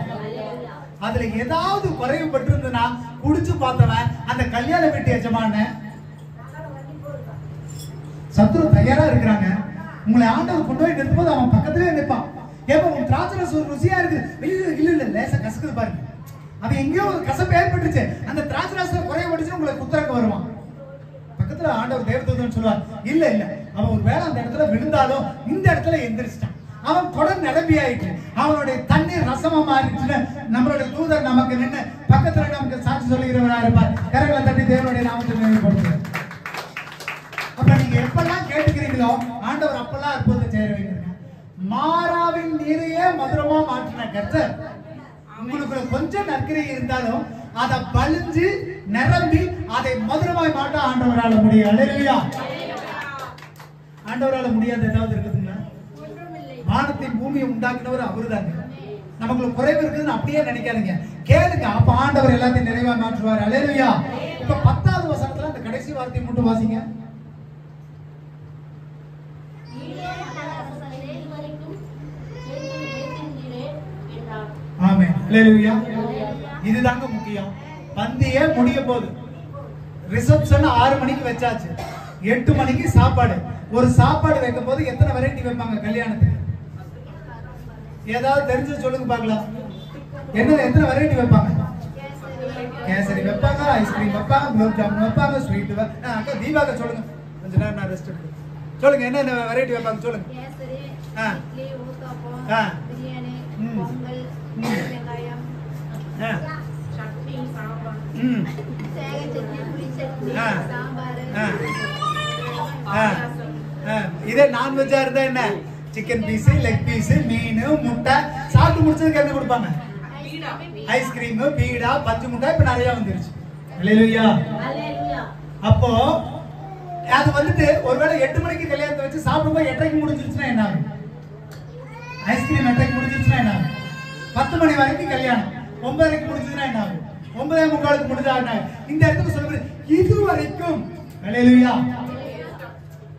அதுல ஏதாவது குறைவுபட்டு இருந்ததுன்னா குடிச்சு பார்த்தவன் அந்த கல்யாண வீட்டு எஜமான சத்துரு தயாரா இருக்கிறாங்க, உங்களை ஆண்டவர் கொண்டு போய் நிறுத்தும் போது அவன் பக்கத்திலே நிற்பான். ஏப்ப உன் திராட்சை ரசம் ருசியா இருக்கு, இல்ல லேசா கசக்குது பாருங்க, அவன் எங்கேயோ ஒரு கசப்பு ஏற்பட்டுச்சு, அந்த திராட்சை ரசம் குறைவுபட்டுச்சு உங்களை குத்துறக்க வருவான். பக்கத்துல ஆண்டவர் தேவதூதன் சொல்லுவார், இல்ல அவன் ஒரு வேளை அந்த இடத்துல விழுந்தாலும் இந்த இடத்துல எந்திரிச்சிட்டான், அவன் தொடர் நிரம்பி ஆயிட்டு, அவனுடைய தண்ணீர் ரசமா மாறிடுச்சுன்னு நம்மளுடைய தூதர் நமக்கு நின்று பக்கத்துல நமக்கு சாட்சி சொல்லுகிறவரா இருப்பார். கரங்களை தட்டி தேவனுடைய நாமத்தை நினைவுபடுத்துங்க. அப்ப நீங்க எப்பெல்லாம் கேட்டுக்கிறீங்களோ ஆண்டவர் அப்பெல்லாம் அற்புதத்தை செய்ய வைக்கிறீங்க. மாறாவின் நீரையே மதுரமா மாற்றின கர்த்தர் உங்களுக்கு கொஞ்சம் நற்கிரை இருந்தாலும் அதை வலிஞ்சு நிரம்பி அதை மதுரமாய் மாட்ட ஆண்டவரால முடியும். அல்லேலூயா. ஆண்டவரால முடியாது ஏதாவது இருக்குதுங்களா? வானத்தின் பூமியை உண்டாக்குனவர் அவருதாங்க. நமக்கு குறைவு இருக்குதுன்னு அப்படியே நினைக்காதீங்க, கேளுங்க. அப்ப ஆண்டவர் எல்லாத்தையும் நிறைவா மாற்றுவார். அல்லேலூயா. இப்ப 10வது வசனத்துல அந்த கடைசி வார்த்தையை மட்டும் வாசிங்க. ஆமென். அல்லேலூயா. இதுதாங்க முக்கியம். பந்தியே முடிய போகுது. ரிசப்ஷன் 6 மணிக்கு வச்சாச்சு, 8 மணிக்கு சாப்பாடு. ஒரு சாப்பாடு வைக்கும் போது எத்தனை வெரைட்டி வைப்பாங்க கல்யாணத்துக்கு? ஏதாவது தெரிஞ்சு சொல்லுங்க பார்க்கலாம். என்ன எத்தனை வெரைட்டி வைப்பாங்க? கேசரி வைப்பாங்க, ஐஸ்கிரீம் வைப்பாங்க, குலோப் ஜாமுன் வைப்பாங்க, ஸ்வீட் அக்கா தீபாக்க சொல்லுங்க. கொஞ்ச நேரம் நான் ரெஸ்ட் எடுக்கிறேன். சொல்லுங்க என்ன வெரைட்டி வைப்பாங்க சொல்லுங்க. இதே நான்வெஜ்ஜா இருந்தா என்ன? சிக்கன் பீஸ், லெக் பீஸ், மீன், முட்டை. சாப்பிட்டு முடிச்சதுக்கு என்ன கொடுப்பாங்க? ஐஸ்கிரீம், பீடா, பஞ்சு முட்டை இப்ப நிறைய வந்துருச்சு. அல்லேலூயா. அப்போ அது வந்துட்டு ஒருவேளை 8 மணிக்கு கல்யாணத்தை வச்சு சாப்பிடும்போது 8:30 முடிஞ்சிருச்சுன்னா என்ன ஆகும்? ஐஸ்கிரீம் 8:30 முடிஞ்சிருச்சுன்னா என்ன ஆகும்? 10 மணி வரைக்கும் கல்யாணம், 9:30 முடிஞ்சதுன்னா என்ன ஆகும்? 9:45 முடிஞ்சா என்ன ஆகும்? இந்த இடத்துல சொல்லுறது இது வரைக்கும். அல்லேலூயா.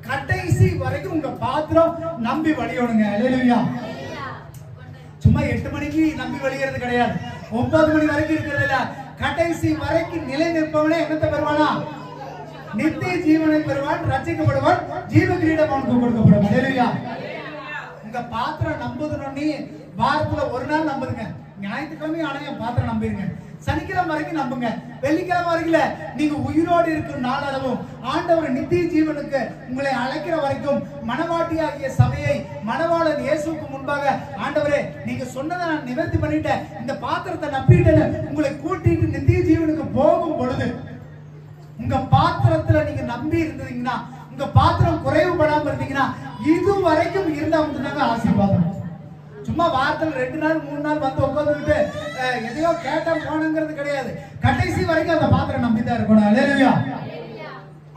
கடைசி வரைக்கும் உங்க பாத்திரம் நம்பி வழியோடுங்க. அல்லேலூயா. சும்மா 8 மணிக்கு நம்பி வழிகிறது கிடையாது, 9 மணி வரைக்கும் இருக்கிறது இல்ல. கடைசி வரைக்கும் நிலை நிற்பவனே என்னத்தை பெறுவானா? நித்திய ஜீவனை பெறுவான், ரட்சிக்கப்படுவான், ஜீவ கிரீடம் அவனுக்கு கொடுக்கப்படும். அல்லேலூயா. உங்க பாத்திரம் நம்புதுன்னு வாரத்துல ஒரு நாள் நம்புதுங்க. ஞாயிற்றுக்கிழமை ஆனா என் பாத்திரம் நம்பிருங்க. சனிக்கிழமை வரைக்கும் நம்புங்க, வெள்ளிக்கிழமை வரைக்கும் நீங்க உயிரோடு இருக்கும் நாள் அளவும் ஆண்டவர் நித்திய ஜீவனுக்கு உங்களை அழைக்கிற வரைக்கும் மனவாட்டியாகிய சபையை மனவாளன் இயேசுக்கு முன்பாக ஆண்டவரே நீங்க சொன்னதை நான் நிவர்த்தி பண்ணிட்டேன், இந்த பாத்திரத்தை நம்பிட்டேன்னு உங்களை கூட்டிட்டு நித்திய ஜீவனுக்கு போகும் பொழுது உங்க பாத்திரத்துல நீங்க நம்பி இருந்தீங்கன்னா, உங்க பாத்திரம் குறைவுபடாம இருந்தீங்கன்னா, இது வரைக்கும் இருந்தா வந்துட்டாங்க ஆசீர்வாதம். சும்மா வாரத்தில் 2 நாள் 3 நாள் வந்து உட்காந்துக்கிட்டு எதையோ கேட்ட போனங்கிறது கிடையாது. கடைசி வரைக்கும் அந்த பாத்திரம் நம்பிதான் இருக்கணும். அல்லேலூயா.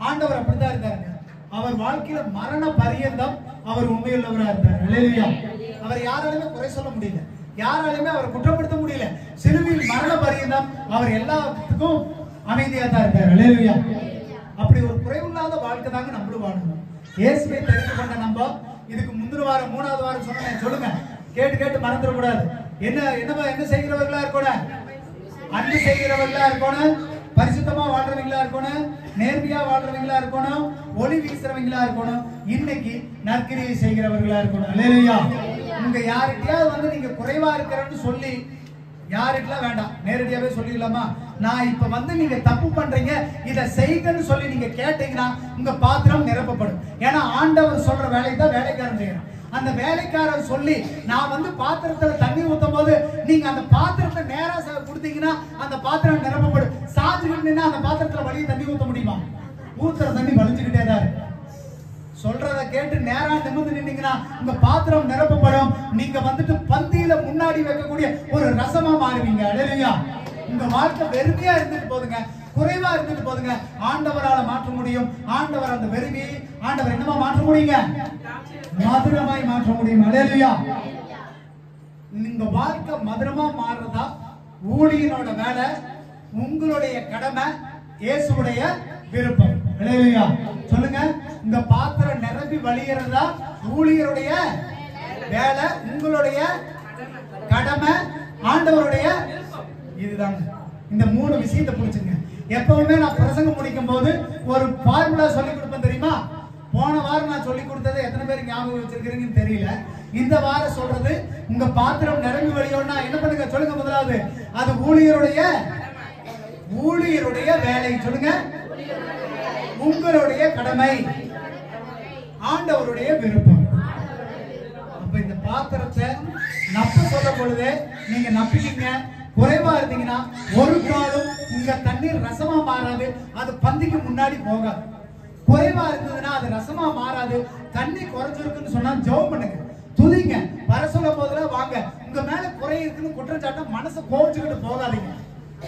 ஆண்டவர் அப்படித்தான் இருக்காருங்க. அவர் வாழ்க்கையில மரண பரியந்தம் அவர் உண்மையுள்ளவரா இருந்தார். அல்லேலூயா. அவர் யாராலுமே குறை சொல்ல முடியல, யாராலுமே அவரை குற்றப்படுத்த முடியல. சிலுவையில் மரண பரியந்தம் அவர் எல்லாத்துக்கும் அமைதியா தான் இருக்கார். அல்லேலூயா. அப்படி ஒரு குறைவில்லாத வாழ்க்கை தாங்க நம்மளும் வாழணும். இயேசுவை தெரிந்து கொண்ட நம்ம இதுக்கு முந்தின வாரம் 3வது வாரம் சொன்னேன், சொல்லுங்க, கேட்டு மறந்துட கூடாது. என்ன செய்கிறவர்களா இருக்கணும்? அன்பு செய்கிறவர்களா இருக்கணும், பரிசுத்தமா வாழ்றவங்களா இருக்கணும், நேர்மையா வாழ்றவங்களா இருக்கணும், ஒளி வீசுறவங்களா இருக்கணும், இன்னைக்கு நற்கிரியை செய்கிறவர்களா இருக்கணும். அல்லேலூயா. உங்க யார்கிட்டயாவது வந்து நீங்க குறைவா இருக்கிறன்னு சொல்லி யாருக்கெல்லாம் வேண்டாம், நேரடியாவே சொல்லிடலாமா? நான் இப்ப வந்து நீங்க தப்பு பண்றீங்க, இதை செய்யுங்கன்னு சொல்லி நீங்க கேட்டீங்கன்னா உங்க பாத்திரம் நிரப்பப்படும். ஏன்னா ஆண்டவர் சொல்ற வேலையை தான் வேலைக்காரன் செய்யணும். அந்த வேலைக்காரன் சொல்லி நான் வந்து பாத்திரத்துல தண்ணி ஊத்தும் போது நீங்க அந்த பாத்திரத்தை நேரா கொடுத்தீங்கன்னா அந்த பாத்திரம் நிரப்பப்படும். சாஞ்சுக்கிட்டு அந்த பாத்திரத்துல வழியை தண்ணி ஊத்த முடியுமா? ஊத்துற தண்ணி வலிஞ்சுக்கிட்டே தான் இருக்கு. சொல்றத கேட்டு நேரா நிமிர்ந்து நின்னீங்கன்னா உங்க பாத்திரம் நிரப்பப்படும். நீங்க வந்துட்டு பந்தியில முன்னாடி வைக்கக்கூடிய ஒரு ரசமா மாறுவீங்க. அல்லேலூயா. உங்க வாழ்க்கை வெறுமையா இருந்துட்டு போதுங்க, குறைவா இருந்துட்டு போதுங்க, ஆண்டவரால மாற்ற முடியும். ஆண்டவர் அந்த வெறுமையை ஆண்டவர் என்னமா மாற்ற முடியுங்க? மதுரமாய் மாற்ற முடியும். அல்லேலூயா. உங்க வாழ்க்கை மதுரமா மாறுறதா ஊழியனோட வேலை, உங்களுடைய கடமை, இயேசுடைய விருப்பம். அல்லேலூயா. சொல்லுங்க, உங்க பாத்திரம் நிரம்பி வழிகிறதா ஊழியருடைய வேலை, உங்களுடைய கடமை, ஆண்டவருடைய இதுதாங்க. இந்த 3 விஷயத்தை புரிச்சுங்க. எப்பவுமே நான் பிரசங்கம் முடிக்கும் போது ஒரு ஃபார்முலா சொல்லி கொடுப்பேன் தெரியுமா? போன வாரம் நான் சொல்லி கொடுத்ததை எத்தனை பேர் ஞாபகம் வச்சிருக்கீங்கன்னு தெரியல. இந்த வாரம் சொல்றது உங்க பாத்திரம் நிரம்பி வழியோன்னா என்ன பண்ணுங்க சொல்லுங்க. முதலாவது அது ஊழியருடைய வேலை. சொல்லுங்க, உங்களுடைய கடமை, ஆண்டவருடைய விருப்பம். அப்ப இந்த பாத்திரத்தை நப்ப சொல்லும் பொழுது நீங்க நப்பிக்கீங்க. குறைவா இருந்தீங்கன்னா ஒரு காலம் உங்க தண்ணீர் ரசமா மாறாது, அது பந்திக்கு முன்னாடி போகாது. குறைவா இருந்ததுன்னா அது ரசமா மாறாது. தண்ணி குறைஞ்சிருக்குன்னு சொன்னா ஜெபம் பண்ணுங்க, துதிங்க, வர சொல்லும் போதுல வாங்க. உங்க மேல குறை இருக்குன்னு குற்றச்சாட்டா மனசை கோவிச்சுக்கிட்டு போகாதீங்க.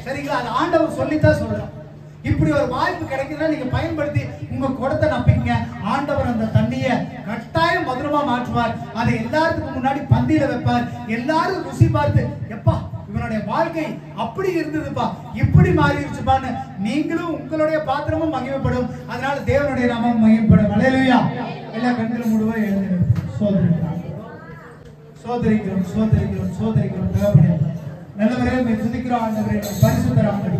சரிங்களா? அது ஆண்டவர் சொல்லித்தான் சொல்றேன். இப்படி ஒரு வாய்ப்பு கிடைக்குதுன்னா நீங்க பயன்படுத்தி உங்க குடத்தை நம்பிக்கங்க. ஆண்டவர் அந்த தண்ணியை கட்டாயம் மதுரமா மாற்றுவார். அதை எல்லாத்துக்கும் முன்னாடி பந்தியில வைப்பார். எல்லாரும் ருசி பார்த்து எப்பா இவனுடைய வாழ்க்கை அப்படி இருந்ததுப்பா, இப்படி மாறிடுச்சுப்பான்னு நீங்களும் உங்களுடைய பாத்திரமும் மகிமைப்படும். அதனால தேவனுடைய நாமம் மகிமைப்படும். அல்லேலூயா. எல்லா கண்களும் முழுவதும் எழுந்து சோதரிக்கிறோம் சோதரிக்கிறோம் சோதரிக்கிறோம் சோதரிக்கிறோம். தகப்பனே நல்லவரே துதிக்கிறோம். ஆண்டவரே பரிசுத்தர் ஆண்டவரே,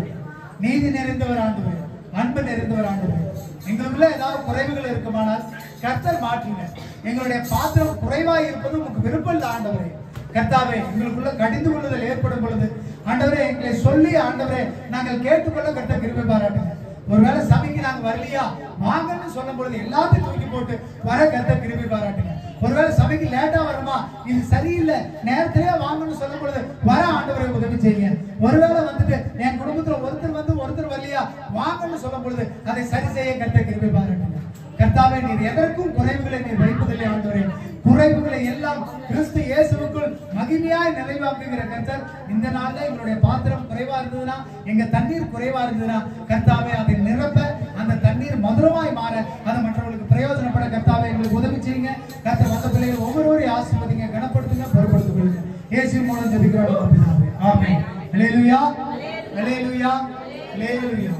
நீதி நிறைந்தவர் ஆண்டவரே, அன்பு நிறைந்தவர் ஆண்டவரே. எங்களுக்குள்ள ஏதாவது குறைவுகள் இருக்குமானால் கர்த்தர் மாற்றுங்க. எங்களுடைய பாத்திரம் குறைவாய் இருப்பது உங்களுக்கு விருப்பம் இல்லை ஆண்டவரே. கர்த்தாவே எங்களுக்குள்ள கடிந்து கொள்ளுதல் ஏற்படும் பொழுது ஆண்டவரே எங்களை சொல்லி ஆண்டவரே நாங்கள் கேட்டுக்கொள்ள கர்த்தர் கிருபை பாராட்டுங்க. ஒருவேளை சபைக்கு நாங்க வரலையா வாங்கன்னு சொல்லும் பொழுது எல்லாத்தையும் தூக்கி போட்டு வர கர்த்தர் கிருபை பாராட்டுங்க. ஒருவேளை சபைக்கு லேட்டா வருமா, இது சரியில்லை, நேரத்திலேயே வாங்கன்னு சொல்லும் பொழுது வர ஆண்டவரை உதவி செய்யுங்க. ஒருவேளை வந்துட்டு என் குடும்பத்துல ஒருத்தர் வரலையா வாங்கன்னு சொல்லும் பொழுது அதை சரி செய்ய கர்த்தர் கிருபை பாராட்டுங்க. கர்த்தாவே நீர் எதற்கும் குறைவுகளை நீர் வைப்பதில்லை ஆண்டவரே. குறைவுகளை எல்லாம் கிறிஸ்து இயேசுவுக்குள் மகிமையாய் நிறைவாக்குகிற கர்த்தர் இந்த நாள்ல எங்களுடைய பாத்திரம் குறைவா இருந்ததுன்னா, எங்க தண்ணீர் குறைவா இருந்ததுன்னா கர்த்தாவே அதை நிரப்ப, அந்த தண்ணீர் மதுரமாய் மாற, அதை மற்றவர்களுக்கு பிரயோஜனப்பட கர்த்தாவே எங்களுக்கு உதவி செய்யுங்க. கர்த்தர் வந்த பிள்ளைகள் ஒவ்வொருவரையும் ஆசீர்வதிங்க, கனப்படுத்துங்க, பொறுப்படுத்திக் கொள்ளுங்க. இயேசு மூலம் ஜெபிக்கிறோம். ஆமென். அல்லேலூயா, அல்லேலூயா, அல்லேலூயா.